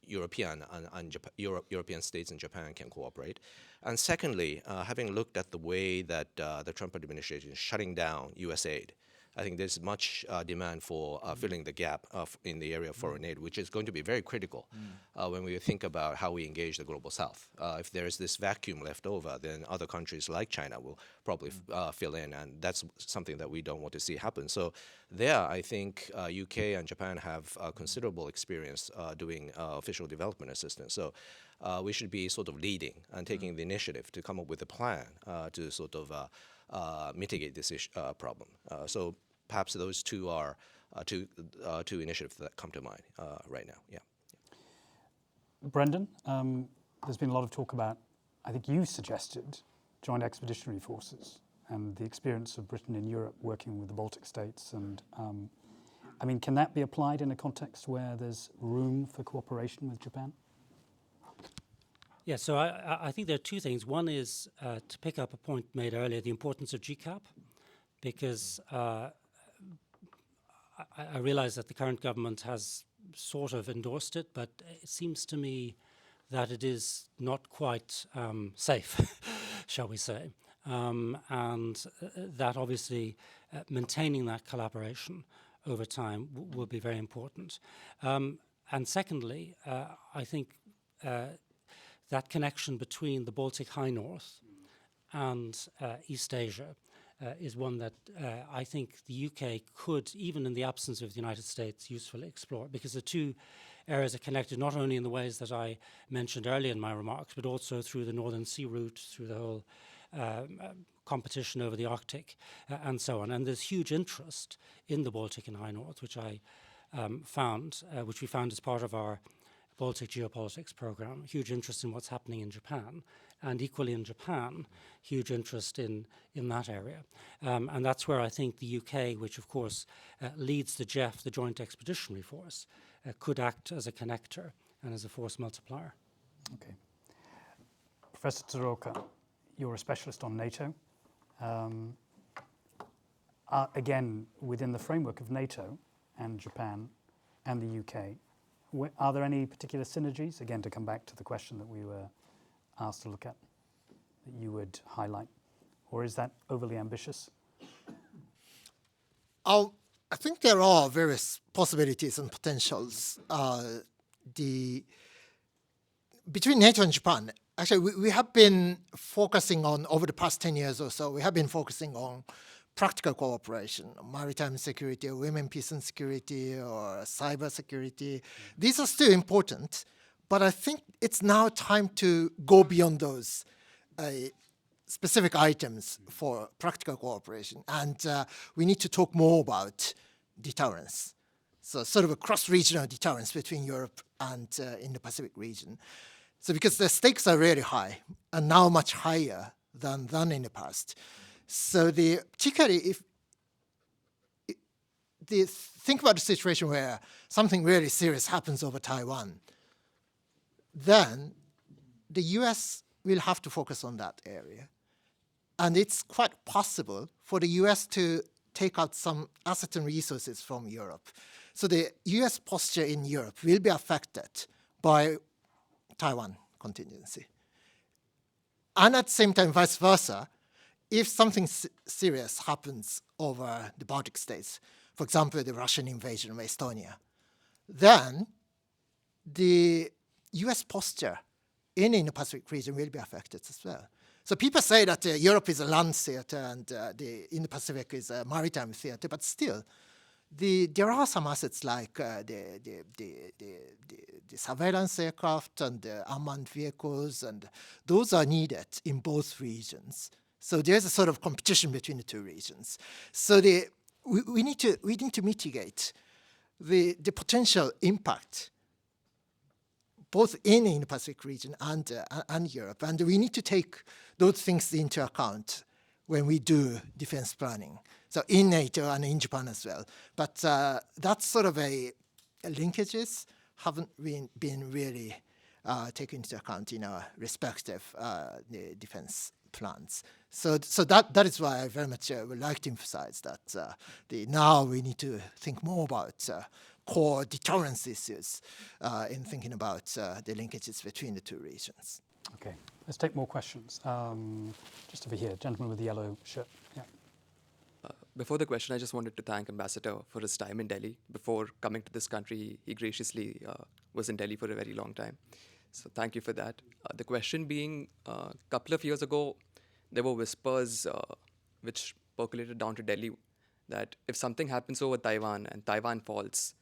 European states and Japan can cooperate. And secondly, having looked at the way that the Trump administration is shutting down US aid, I think there's much demand for filling the gap in the area of foreign aid, which is going to be very critical when we think about how we engage the global south. If there is this vacuum left over, then other countries like China will probably fill in, and that's something that we don't want to see happen. So there, I think UK and Japan have considerable experience doing official development assistance. So we should be sort of leading and taking the initiative to come up with a plan to sort of mitigate this problem. So perhaps those two are two initiatives that come to mind right now. Yeah. Brendan, there's been a lot of talk about, I think you suggested, joint expeditionary forces and the experience of Britain in Europe working with the Baltic states and I mean, can that be applied in a context where there's room for cooperation with Japan? Yeah, so I think there are two things. One is to pick up a point made earlier, the importance of GCAP, because I realize that the current government has sort of endorsed it, but it seems to me that it is not quite safe, shall we say. And that obviously maintaining that collaboration over time will be very important. And secondly, I think that connection between the Baltic High North and East Asia is one that I think the UK could, even in the absence of the United States, usefully explore, because the two areas are connected not only in the ways that I mentioned earlier in my remarks, but also through the Northern Sea route, through the whole competition over the Arctic, and so on. And there's huge interest in the Baltic and High North, which I which we found as part of our Baltic Geopolitics program, huge interest in what's happening in Japan, and equally in Japan, huge interest in that area. And that's where I think the UK, which of course leads the JEF, the Joint Expeditionary Force, could act as a connector and as a force multiplier. Okay. Professor Tsuruoka, you're a specialist on NATO. Again, within the framework of NATO and Japan and the UK, are there any particular synergies, again, to come back to the question that we were asked to look at, that you would highlight? Or is that overly ambitious? I think there are various possibilities and potentials. Between NATO and Japan, actually, we have been focusing on, over the past 10 years or so, we have been focusing on practical cooperation, maritime security, or women, peace and security, or cyber security. These are still important, but I think it's now time to go beyond those specific items for practical cooperation. And we need to talk more about deterrence. So sort of a cross-regional deterrence between Europe and Indo-Pacific region. So because the stakes are really high, and now much higher than in the past. So particularly if think about the situation where something really serious happens over Taiwan, then the US will have to focus on that area. And it's quite possible for the US to take out some assets and resources from Europe. So the US posture in Europe will be affected by Taiwan contingency. And at the same time, vice versa, if something serious happens over the Baltic states, for example, the Russian invasion of Estonia, then the US posture in the Indo-Pacific region will be affected as well. So people say that Europe is a land theater and the Indo-Pacific is a maritime theater, but still, there are some assets like the surveillance aircraft and the unmanned vehicles, and those are needed in both regions. So there's a sort of competition between the two regions. So we need to mitigate the potential impact both in the Indo-Pacific region and Europe, and we need to take those things into account when we do defense planning. So in NATO and in Japan as well. But that sort of linkages haven't been really taken into account in our respective defense plans. So that is why I very much would like to emphasize that now we need to think more about core deterrence issues in thinking about the linkages between the two regions. Okay, let's take more questions. Just over here, gentleman with the yellow shirt. Yeah. Before the question, I just wanted to thank Ambassador for his time in Delhi. Before coming to this country, he graciously was in Delhi for a very long time. So thank you for that. The question being, a couple of years ago, there were whispers which percolated down to Delhi that if something happens over Taiwan and Taiwan falls,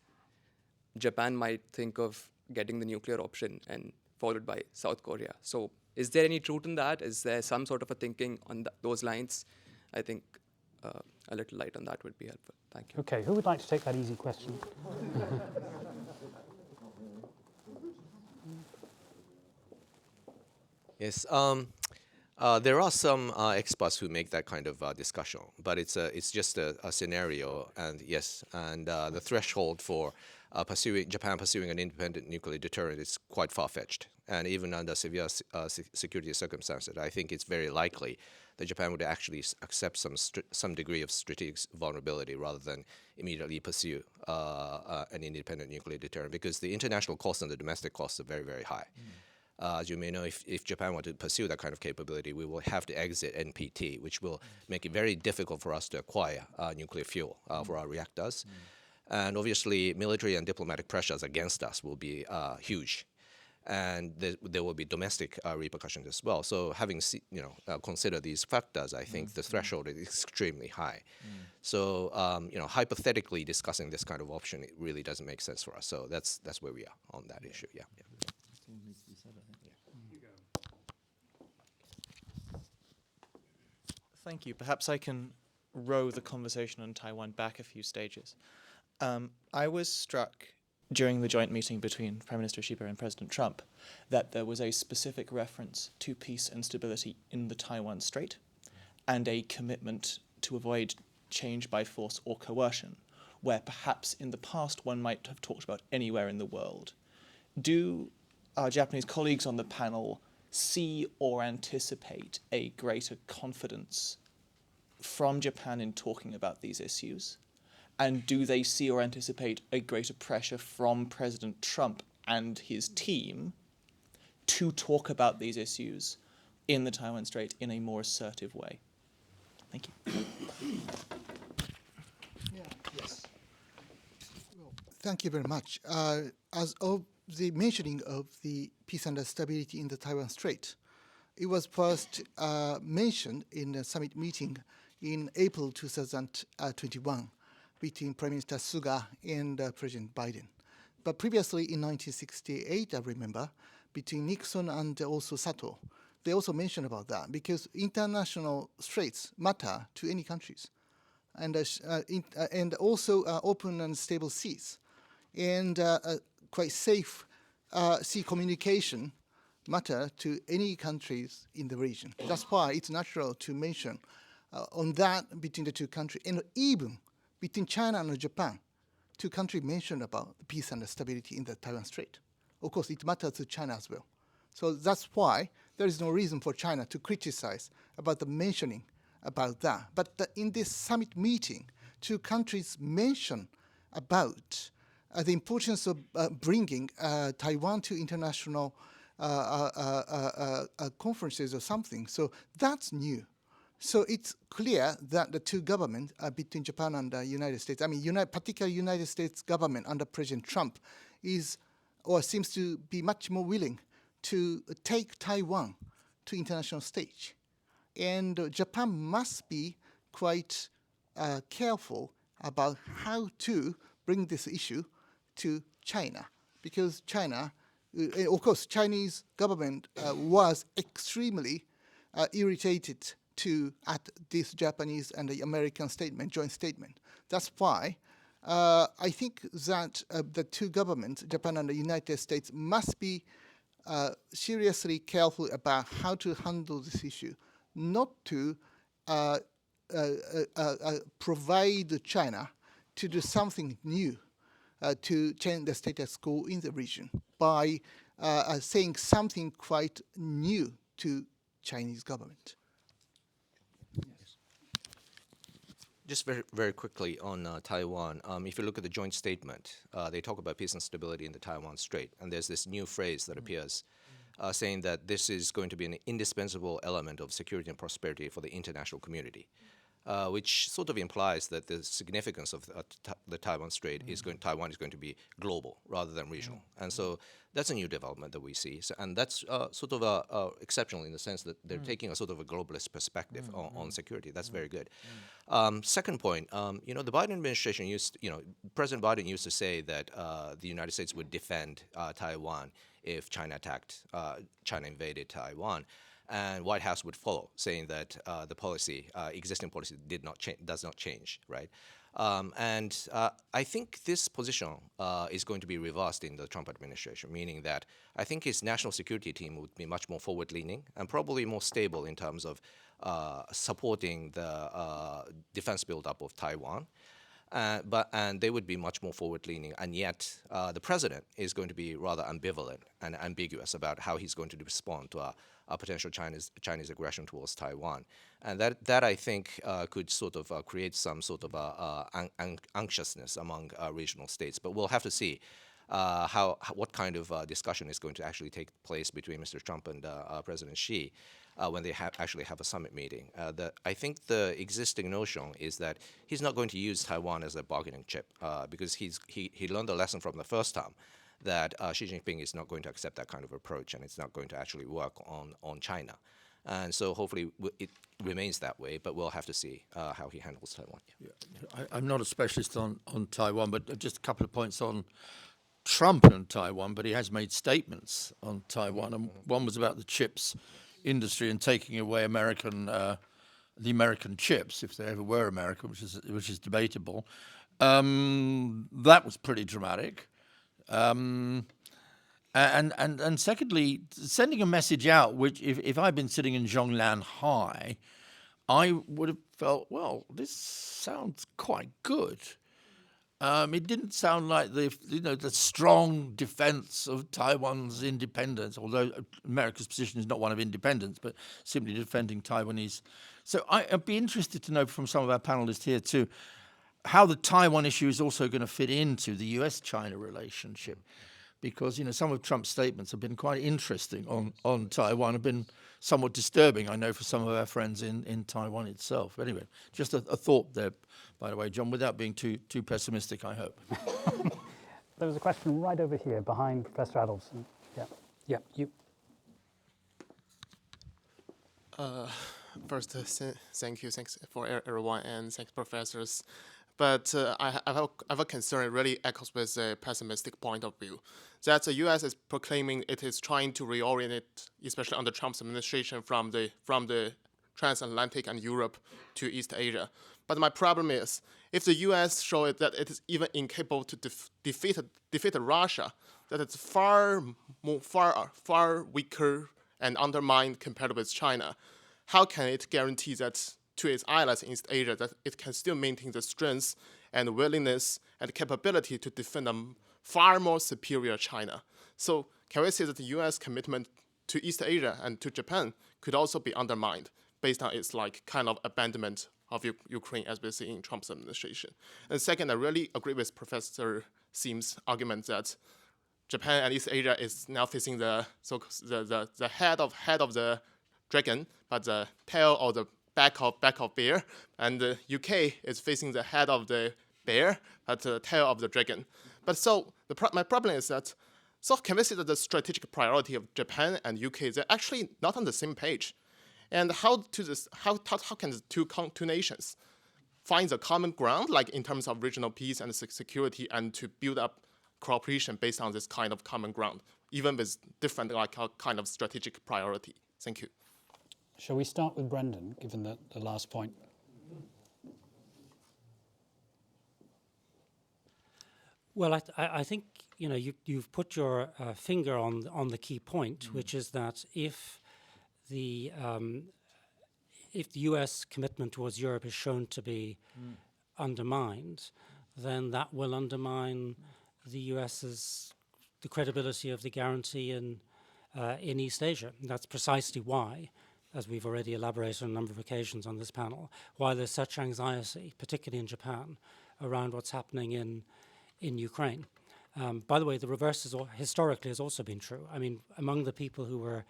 Japan might think of getting the nuclear option and followed by South Korea. So is there any truth in that? Is there some sort of a thinking on those lines? I think a little light on that would be helpful. Thank you. Okay, who would like to take that easy question? Yes. There are some experts who make that kind of discussion, but it's just a scenario, and yes, and the threshold for Japan pursuing an independent nuclear deterrent is quite far-fetched, and even under severe security circumstances, I think it's very likely that Japan would actually accept some degree of strategic vulnerability rather than immediately pursue an independent nuclear deterrent, because the international costs and the domestic costs are very, very high. As you may know, if Japan were to pursue that kind of capability, we will have to exit NPT, which will make it very difficult for us to acquire nuclear fuel for our reactors. And obviously, military and diplomatic pressures against us will be huge. And there will be domestic repercussions as well. So having considered these factors, I think the threshold is extremely high. So hypothetically discussing this kind of option, it really doesn't make sense for us. So that's where we are on that issue. Yeah. Thank you. Perhaps I can row the conversation on Taiwan back a few stages. I was struck during the joint meeting between Prime Minister Shiba and President Trump that there was a specific reference to peace and stability in the Taiwan Strait and a commitment to avoid change by force or coercion, where perhaps in the past one might have talked about anywhere in the world. Do our Japanese colleagues on the panel see or anticipate a greater confidence from Japan in talking about these issues? And do they see or anticipate a greater pressure from President Trump and his team to talk about these issues in the Taiwan Strait in a more assertive way? Thank you. Thank you very much. As of the mentioning of the peace and stability in the Taiwan Strait, it was first mentioned in a summit meeting in April 2021 between Prime Minister Suga and President Biden. But previously in 1968, I remember, between Nixon and also Sato, they also mentioned about that because international straits matter to any countries, and also open and stable seas, and quite safe sea communication matter to any countries in the region. That's why it's natural to mention on that between the two countries, and even between China and Japan, two countries mentioned about the peace and stability in the Taiwan Strait. Of course, it matters to China as well. So that's why there is no reason for China to criticize about the mentioning about that. But in this summit meeting, two countries mention about the importance of bringing Taiwan to international conferences or something. So that's new. So it's clear that the two governments between Japan and the United States, I mean, particularly United States government under President Trump is, or seems to be much more willing to take Taiwan to international stage. And Japan must be quite careful about how to bring this issue to China, because China, of course, Chinese government was extremely irritated at this Japanese and the American statement, joint statement. That's why I think that the two governments, Japan and the United States, must be seriously careful about how to handle this issue, not to provide China to do something new to change the status quo in the region by saying something quite new to Chinese government. Just very, very quickly on Taiwan, if you look at the joint statement, they talk about peace and stability in the Taiwan Strait, and there's this new phrase that appears saying that this is going to be an indispensable element of security and prosperity for the international community, which sort of implies that the significance of the Taiwan Strait Taiwan is going to be global rather than regional. And so that's a new development that we see. So, and that's sort of exceptional in the sense that they're taking a sort of a globalist perspective on security. That's very good. Second point, the Biden administration President Biden used to say that the United States would defend Taiwan if China invaded Taiwan. And White House would follow, saying that the existing policy does not change, right? I think this position is going to be reversed in the Trump administration, meaning that I think his national security team would be much more forward-leaning and probably more stable in terms of supporting the defense buildup of Taiwan. And they would be much more forward-leaning, and yet the president is going to be rather ambivalent and ambiguous about how he's going to respond to a potential Chinese aggression towards Taiwan, and that I think could sort of create some sort of anxiousness among regional states. But we'll have to see what kind of discussion is going to actually take place between Mr. Trump and President Xi when they actually have a summit meeting. I think the existing notion is that he's not going to use Taiwan as a bargaining chip because he learned a lesson from the first time that Xi Jinping is not going to accept that kind of approach, and it's not going to actually work on China. And so hopefully it remains that way, but we'll have to see how he handles Taiwan. Yeah. I'm not a specialist on Taiwan, but just a couple of points on Trump and Taiwan, but he has made statements on Taiwan, and one was about the chips industry and taking away the American chips, if they ever were American, which is debatable. That was pretty dramatic. And secondly, sending a message out, which if I'd been sitting in Zhongnan High, I would have felt, well, this sounds quite good. It didn't sound like the strong defense of Taiwan's independence, although America's position is not one of independence, but simply defending Taiwanese. So I'd be interested to know from some of our panelists here too, how the Taiwan issue is also going to fit into the US-China relationship. Because, some of Trump's statements have been quite interesting on Taiwan, have been somewhat disturbing, I know, for some of our friends in Taiwan itself. But anyway, just a thought there, by the way, John, without being too pessimistic, I hope. There was a question right over here behind Professor Adelson. Yeah, you. First, thank you. Thanks for everyone, and thanks, professors. But I have a concern. It really echoes with a pessimistic point of view that the U.S. is proclaiming it is trying to reorient it, especially under Trump's administration, from the transatlantic and Europe to East Asia. But my problem is, if the U.S. shows that it is even incapable to defeat Russia, that it's far weaker and undermined compared with China, how can it guarantee that to its allies in East Asia that it can still maintain the strength and willingness and capability to defend a far more superior China? So can we say that the U.S. commitment to East Asia and to Japan could also be undermined based on its kind of abandonment of Ukraine as we see in Trump's administration? And second, I really agree with Professor Sim's argument that Japan and East Asia is now facing the head of the dragon, but the tail or the back of bear, and the UK is facing the head of the bear, but the tail of the dragon. But so my problem is that, so can we say that the strategic priority of Japan and UK, they're actually not on the same page? And how can the two nations find the common ground, like in terms of regional peace and security, and to build up cooperation based on this kind of common ground, even with different kind of strategic priority? Thank you. Shall we start with Brendan, given the last point? Well, I think you've put your finger on the key point, which is that if the U.S. commitment towards Europe is shown to be undermined, then that will undermine the the credibility of the guarantee in East Asia. And that's precisely why, as we've already elaborated on a number of occasions on this panel, why there's such anxiety, particularly in Japan, around what's happening in Ukraine. By the way, the reverse historically has also been true. I mean, among the people who were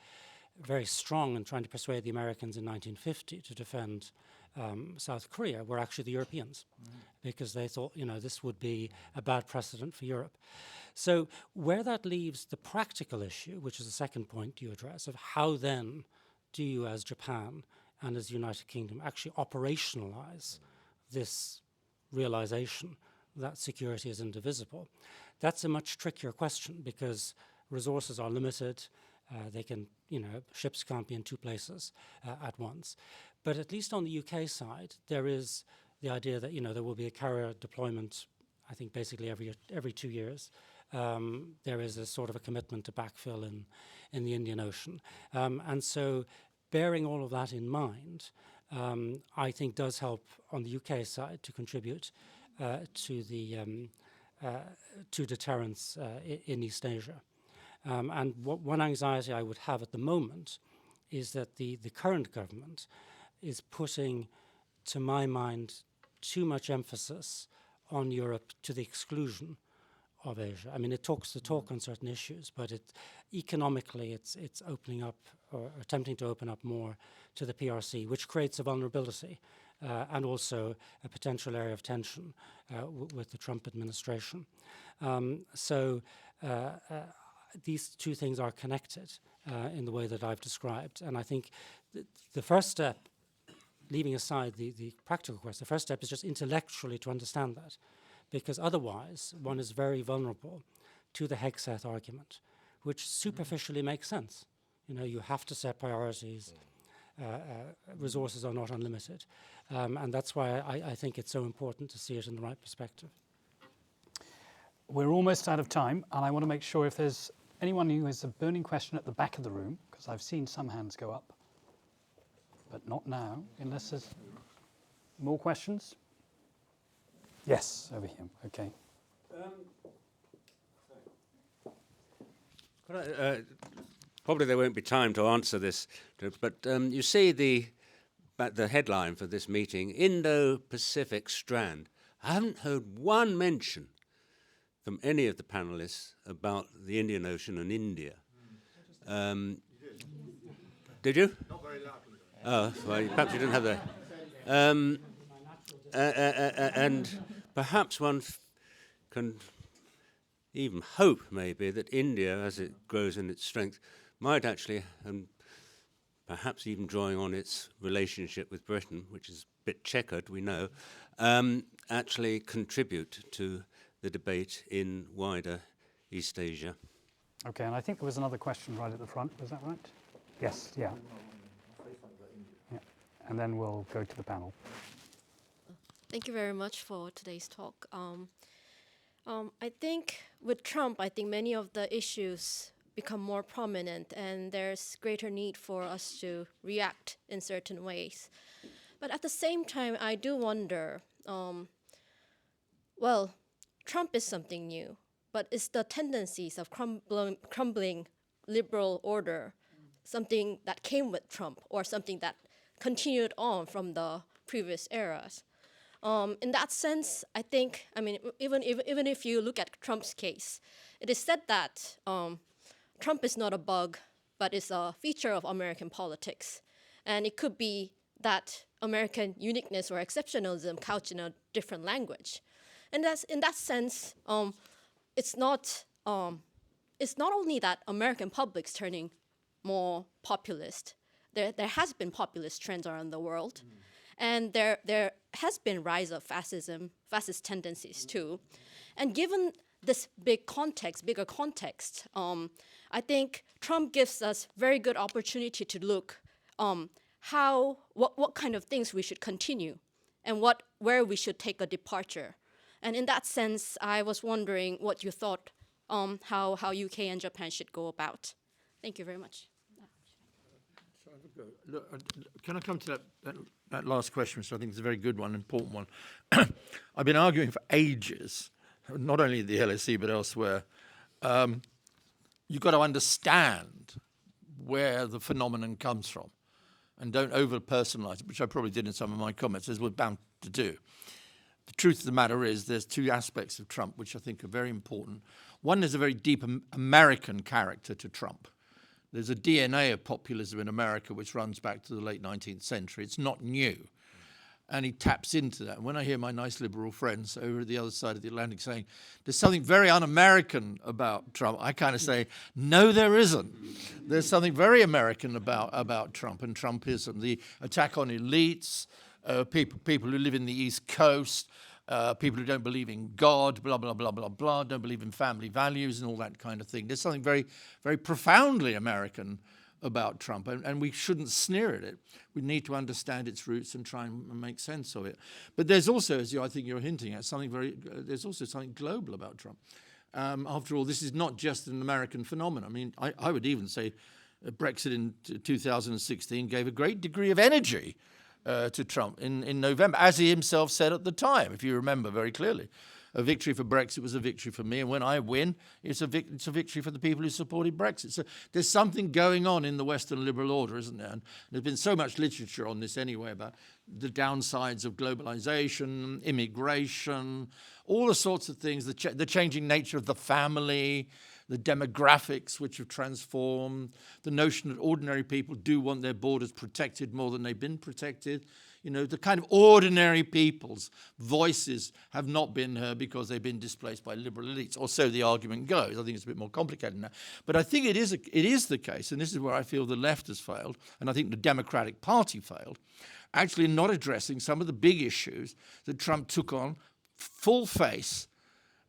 very strong in trying to persuade the Americans in 1950 to defend South Korea were actually the Europeans, because they thought, this would be a bad precedent for Europe. So where that leaves the practical issue, which is the second point you address, of how then do you, as Japan and as the United Kingdom, actually operationalize this realization that security is indivisible? That's a much trickier question, because resources are limited. Ships can't be in two places at once. But at least on the UK side, there is the idea that there will be a carrier deployment, I think basically every 2 years. There is a sort of a commitment to backfill in the Indian Ocean. And so bearing all of that in mind, I think does help on the UK side to contribute to deterrence in East Asia. And one anxiety I would have at the moment is that the current government is putting, to my mind, too much emphasis on Europe to the exclusion of Asia. I mean, it talks the talk on certain issues, but economically it's opening up or attempting to open up more to the PRC, which creates a vulnerability and also a potential area of tension with the Trump administration. So these two things are connected in the way that I've described. And I think the first step, leaving aside the practical question, the first step is just intellectually to understand that, because otherwise one is very vulnerable to the Hegseth argument, which superficially makes sense. You have to set priorities. Resources are not unlimited. And that's why I think it's so important to see it in the right perspective. We're almost out of time, and I want to make sure if there's anyone who has a burning question at the back of the room, because I've seen some hands go up, but not now, unless there's more questions. Yes, over here. Okay. Probably there won't be time to answer this, but you see the headline for this meeting, Indo-Pacific Strand. I haven't heard one mention from any of the panelists about the Indian Ocean and India. Did you? Not very loudly. Oh, well, perhaps you didn't have that. And perhaps one can even hope, maybe, that India, as it grows in its strength, might actually, and perhaps even drawing on its relationship with Britain, which is a bit checkered, we know, actually contribute to the debate in wider East Asia. Okay, and I think there was another question right at the front. Was that right? Yes, yeah. And then we'll go to the panel. Thank you very much for today's talk. I think with Trump, many of the issues become more prominent and there's greater need for us to react in certain ways. But at the same time, I do wonder, well, Trump is something new, but is the tendencies of crumbling liberal order something that came with Trump or something that continued on from the previous eras? In that sense, I think, even if you look at Trump's case, it is said that Trump is not a bug, but is a feature of American politics. And it could be that American uniqueness or exceptionalism couched in a different language. And that's, in that sense, it's not only that American public's turning more populist. There has been populist trends around the world. And there has been rise of fascist tendencies too. And given this bigger context, I think Trump gives us very good opportunity to look what kind of things we should continue and where we should take a departure. And in that sense, I was wondering what you thought how UK and Japan should go about. Thank you very much. Look, can I come to that last question, which I think is a very good one, important one. I've been arguing for ages, not only at the LSE but elsewhere. You've got to understand where the phenomenon comes from and don't over-personalize it, which I probably did in some of my comments, as we're bound to do. The truth of the matter is there's two aspects of Trump which I think are very important. One is a very deep American character to Trump. There's a DNA of populism in America which runs back to the late 19th century. It's not new. And he taps into that. And when I hear my nice liberal friends over at the other side of the Atlantic saying, there's something very un-American about Trump, I kind of say, no, there isn't. There's something very American about Trump and Trumpism. The attack on elites, people who live in the East Coast, people who don't believe in God, blah, blah, blah, blah, blah, don't believe in family values and all that kind of thing. There's something very, very profoundly American about Trump, and we shouldn't sneer at it. We need to understand its roots and try and make sense of it. But there's also, as I think you're hinting at, there's also something global about Trump. After all, this is not just an American phenomenon. I mean, I would even say Brexit in 2016 gave a great degree of energy to Trump in November, as he himself said at the time, if you remember very clearly. A victory for Brexit was a victory for me, and when I win, it's a victory for the people who supported Brexit. So there's something going on in the Western liberal order, isn't there? And there's been so much literature on this anyway about the downsides of globalization, immigration, all the sorts of things, the changing nature of the family, the demographics which have transformed, the notion that ordinary people do want their borders protected more than they've been protected. You know, the kind of ordinary people's voices have not been heard because they've been displaced by liberal elites, or so the argument goes. I think it's a bit more complicated than that. But I think it is the case, and this is where I feel the left has failed, and I think the Democratic Party failed, actually in not addressing some of the big issues that Trump took on full face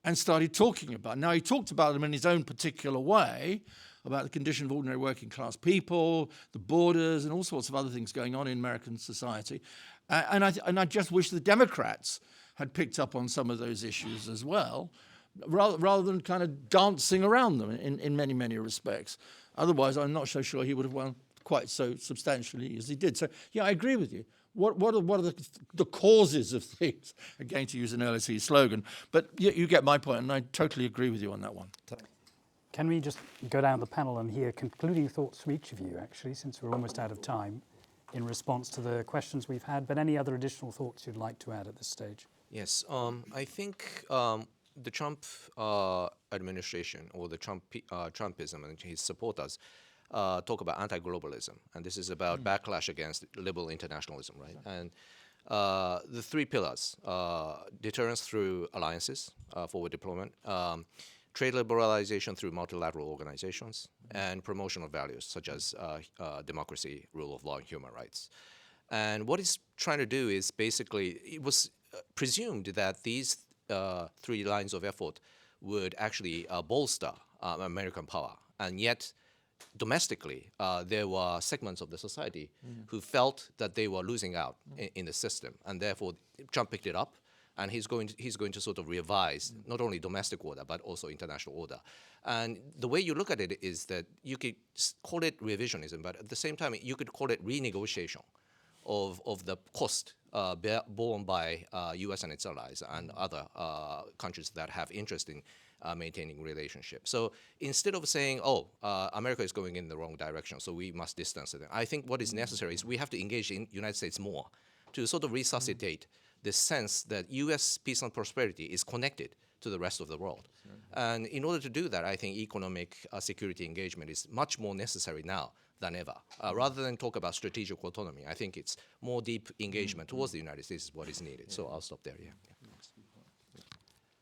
and started talking about. Now, he talked about them in his own particular way, about the condition of ordinary working class people, the borders, and all sorts of other things going on in American society. And I just wish the Democrats had picked up on some of those issues as well, rather than kind of dancing around them in many, many respects. Otherwise, I'm not so sure he would have won quite so substantially as he did. So, yeah, I agree with you. What are the causes of things? Again, to use an LSE slogan. But you get my point, and I totally agree with you on that one. Can we just go down the panel and hear concluding thoughts from each of you, actually, since we're almost out of time, in response to the questions we've had, but any other additional thoughts you'd like to add at this stage? Yes, I think the Trump administration, or the Trumpism and his supporters, talk about anti-globalism, and this is about backlash against liberal internationalism, right? And the three pillars: deterrence through alliances, forward deployment, trade liberalization through multilateral organizations, and promotion of values such as democracy, rule of law, and human rights. And what he's trying to do is basically, it was presumed that these three lines of effort would actually bolster American power, and yet domestically, there were segments of the society who felt that they were losing out in the system, and therefore Trump picked it up, and he's going to sort of revise not only domestic order but also international order. And the way you look at it is that you could call it revisionism, but at the same time you could call it renegotiation of the cost borne by U.S. and its allies and other countries that have interest in maintaining relationships. So instead of saying, America is going in the wrong direction, so we must distance it, I think what is necessary is we have to engage in United States more to sort of resuscitate the sense that U.S. peace and prosperity is connected to the rest of the world. And in order to do that, I think economic security engagement is much more necessary now than ever. Rather than talk about strategic autonomy, I think it's more deep engagement towards the United States is what is needed. So I'll stop there,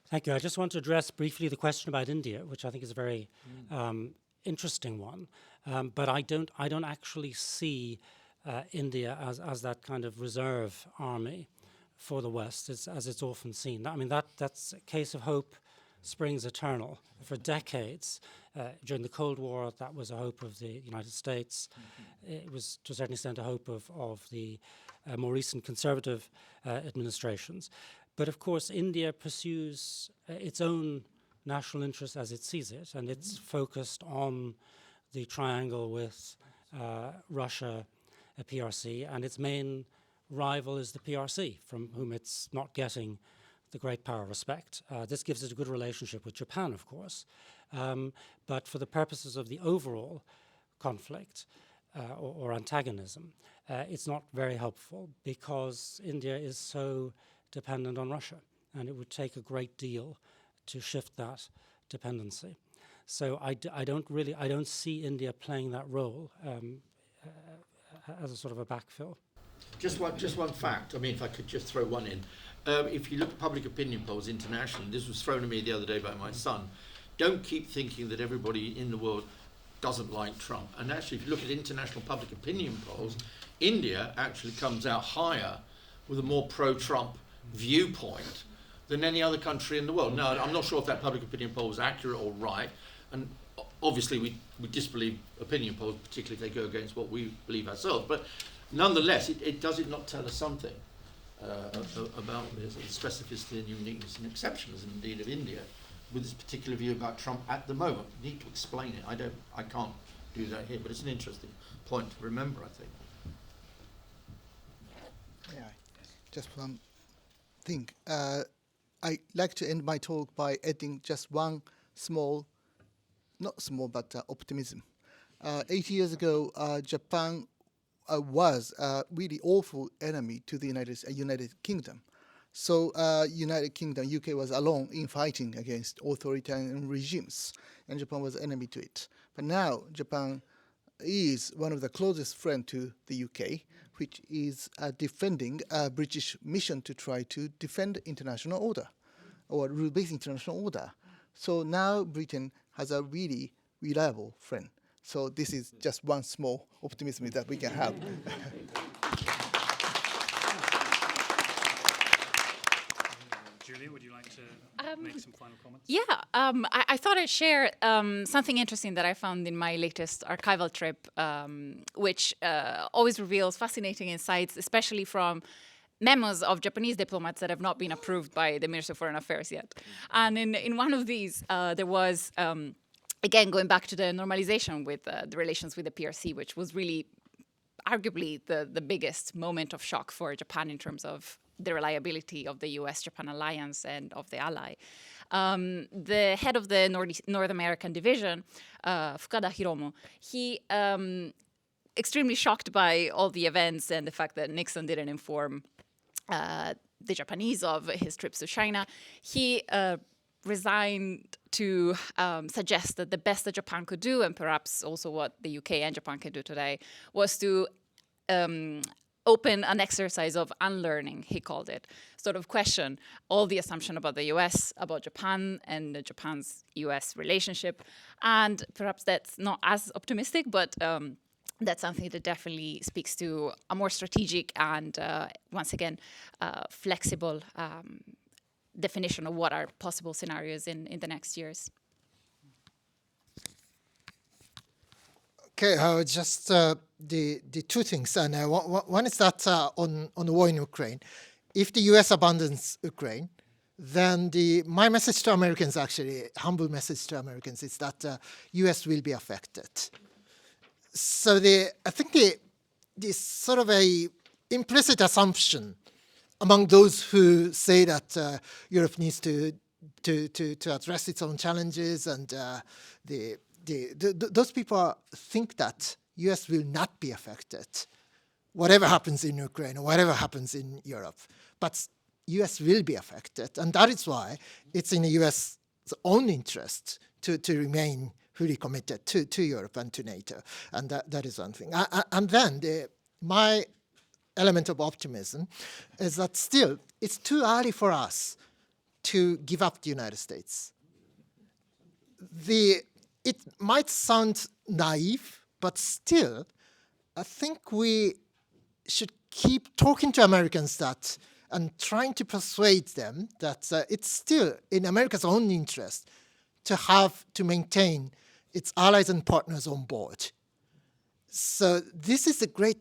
Thank you. I just want to address briefly the question about India, which I think is a very interesting one. But I don't actually see India as that kind of reserve army for the West, as it's often seen. I mean, that's a case of hope springs eternal. For decades, during the Cold War, that was a hope of the United States. It was, to a certain extent, a hope of the more recent conservative administrations. But of course, India pursues its own national interest as it sees it, and it's focused on the triangle with Russia, PRC, and its main rival is the PRC, from whom it's not getting the great power of respect. This gives it a good relationship with Japan, of course, but for the purposes of the overall conflict or antagonism, it's not very helpful because India is so dependent on Russia, and it would take a great deal to shift that dependency. So I don't see India playing that role as a sort of a backfill. Just one fact. I mean, if I could just throw one in. If you look at public opinion polls internationally, this was thrown at me the other day by my son, don't keep thinking that everybody in the world doesn't like Trump. And actually, if you look at international public opinion polls, India actually comes out higher with a more pro-Trump viewpoint than any other country in the world. Now, I'm not sure if that public opinion poll was accurate or right, and obviously we disbelieve opinion polls, particularly if they go against what we believe ourselves. But nonetheless, does it not tell us something about the specificity and uniqueness and exceptionalism, indeed, of India, with this particular view about Trump at the moment? We need to explain it. I can't do that here, but it's an interesting point to remember, I think. Yeah, just one thing. I like to end my talk by adding just one small, not small, but optimism. 80 years ago, Japan was a really awful enemy to the United Kingdom. So United Kingdom, UK was alone in fighting against authoritarian regimes, and Japan was enemy to it. But now Japan is one of the closest friends to the UK, which is defending a British mission to try to defend international order, or rule-based international order. So now Britain has a really reliable friend. So this is just one small optimism that we can have. Julia, would you like to make some final comments? Yeah, I thought I'd share something interesting that I found in my latest archival trip, which always reveals fascinating insights, especially from memos of Japanese diplomats that have not been approved by the Ministry of Foreign Affairs yet. And in one of these, there was, again, going back to the normalization with the relations with the PRC, which was really arguably the biggest moment of shock for Japan in terms of the reliability of the US-Japan alliance and of the ally. The head of the North American division, Fukada Hiromu, he extremely shocked by all the events and the fact that Nixon didn't inform the Japanese of his trips to China. He resigned to suggest that the best that Japan could do, and perhaps also what the UK and Japan can do today, was to open an exercise of unlearning, he called it, sort of question all the assumption about the US, about Japan and Japan's US relationship. And perhaps that's not as optimistic, but that's something that definitely speaks to a more strategic and, once again, flexible definition of what are possible scenarios in the next years. Okay, just the two things. And one is that on the war in Ukraine, if the U.S. abandons Ukraine, then my message to Americans, actually, humble message to Americans, is that U.S. will be affected. So I think this sort of a implicit assumption among those who say that Europe needs to address its own challenges, and those people think that U.S. will not be affected, whatever happens in Ukraine or whatever happens in Europe. But U.S. will be affected, and that is why it's in the U.S.'s own interest to remain fully committed to Europe and to NATO, and that is one thing. And then my element of optimism is that still it's too early for us to give up the United States. It might sound naive, but still, I think we should keep talking to Americans and trying to persuade them that it's still in America's own interest to maintain its allies and partners on board. So this is a great,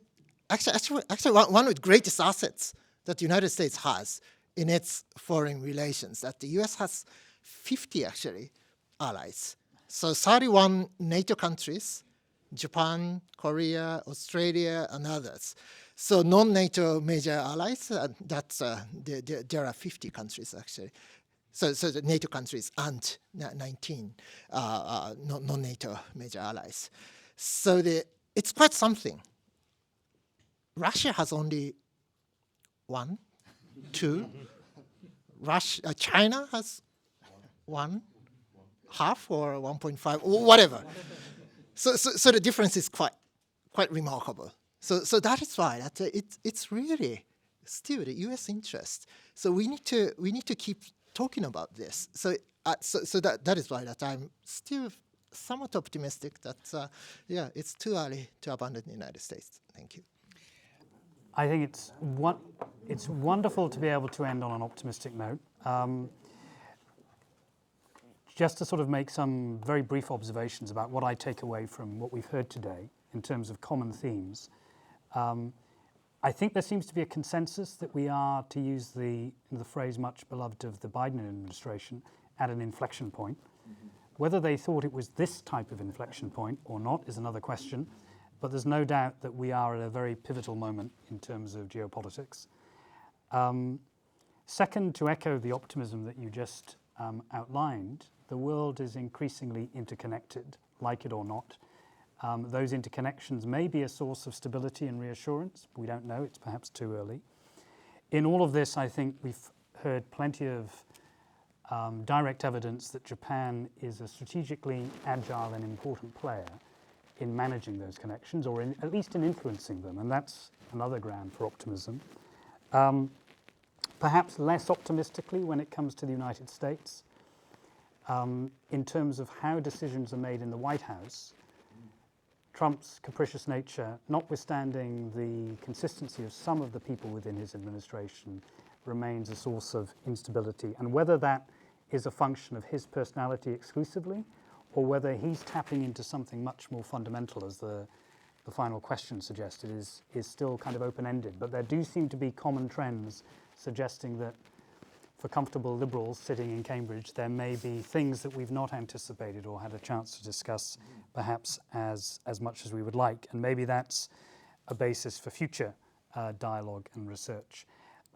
actually one of the greatest assets that the United States has in its foreign relations, that the US has 50 actually allies. So 31 NATO countries, Japan, Korea, Australia, and others. So non-NATO major allies, there are 50 countries actually. So the NATO countries and 19 non-NATO major allies. So it's quite something. Russia has only 1, 2. China has 1.5 or 1.5, or whatever. So the difference is quite remarkable. So that is why it's really still the U.S. interest. So we need to keep talking about this. So that is why that I'm still somewhat optimistic that it's too early to abandon the United States. Thank you. I think it's wonderful to be able to end on an optimistic note. just to sort of make some very brief observations about what I take away from what we've heard today in terms of common themes. I think there seems to be a consensus that we are, to use the phrase much beloved of the Biden administration, at an inflection point. Whether they thought it was this type of inflection point or not is another question, but there's no doubt that we are at a very pivotal moment in terms of geopolitics. Second, to echo the optimism that you just outlined, the world is increasingly interconnected, like it or not. Those interconnections may be a source of stability and reassurance. We don't know, it's perhaps too early. In all of this, I think we've heard plenty of direct evidence that Japan is a strategically agile and important player in managing those connections, or at least in influencing them, and that's another ground for optimism. Perhaps less optimistically when it comes to the United States, in terms of how decisions are made in the White House. Trump's capricious nature, notwithstanding the consistency of some of the people within his administration, remains a source of instability. And whether that is a function of his personality exclusively, or whether he's tapping into something much more fundamental, as the final question suggested, is still kind of open-ended. But there do seem to be common trends suggesting that for comfortable liberals sitting in Cambridge, there may be things that we've not anticipated or had a chance to discuss perhaps as much as we would like. And maybe that's a basis for future dialogue and research.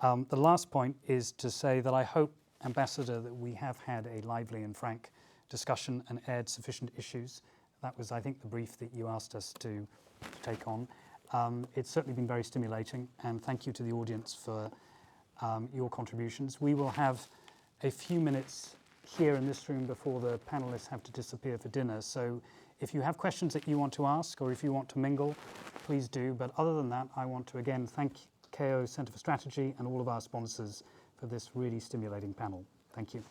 The last point is to say that I hope, Ambassador, that we have had a lively and frank discussion and aired sufficient issues. That was, I think, the brief that you asked us to take on. It's certainly been very stimulating, and thank you to the audience for your contributions. We will have a few minutes here in this room before the panelists have to disappear for dinner. So if you have questions that you want to ask, or if you want to mingle, please do. But other than that, I want to again thank Keio Centre for Strategy and all of our sponsors for this really stimulating panel. Thank you.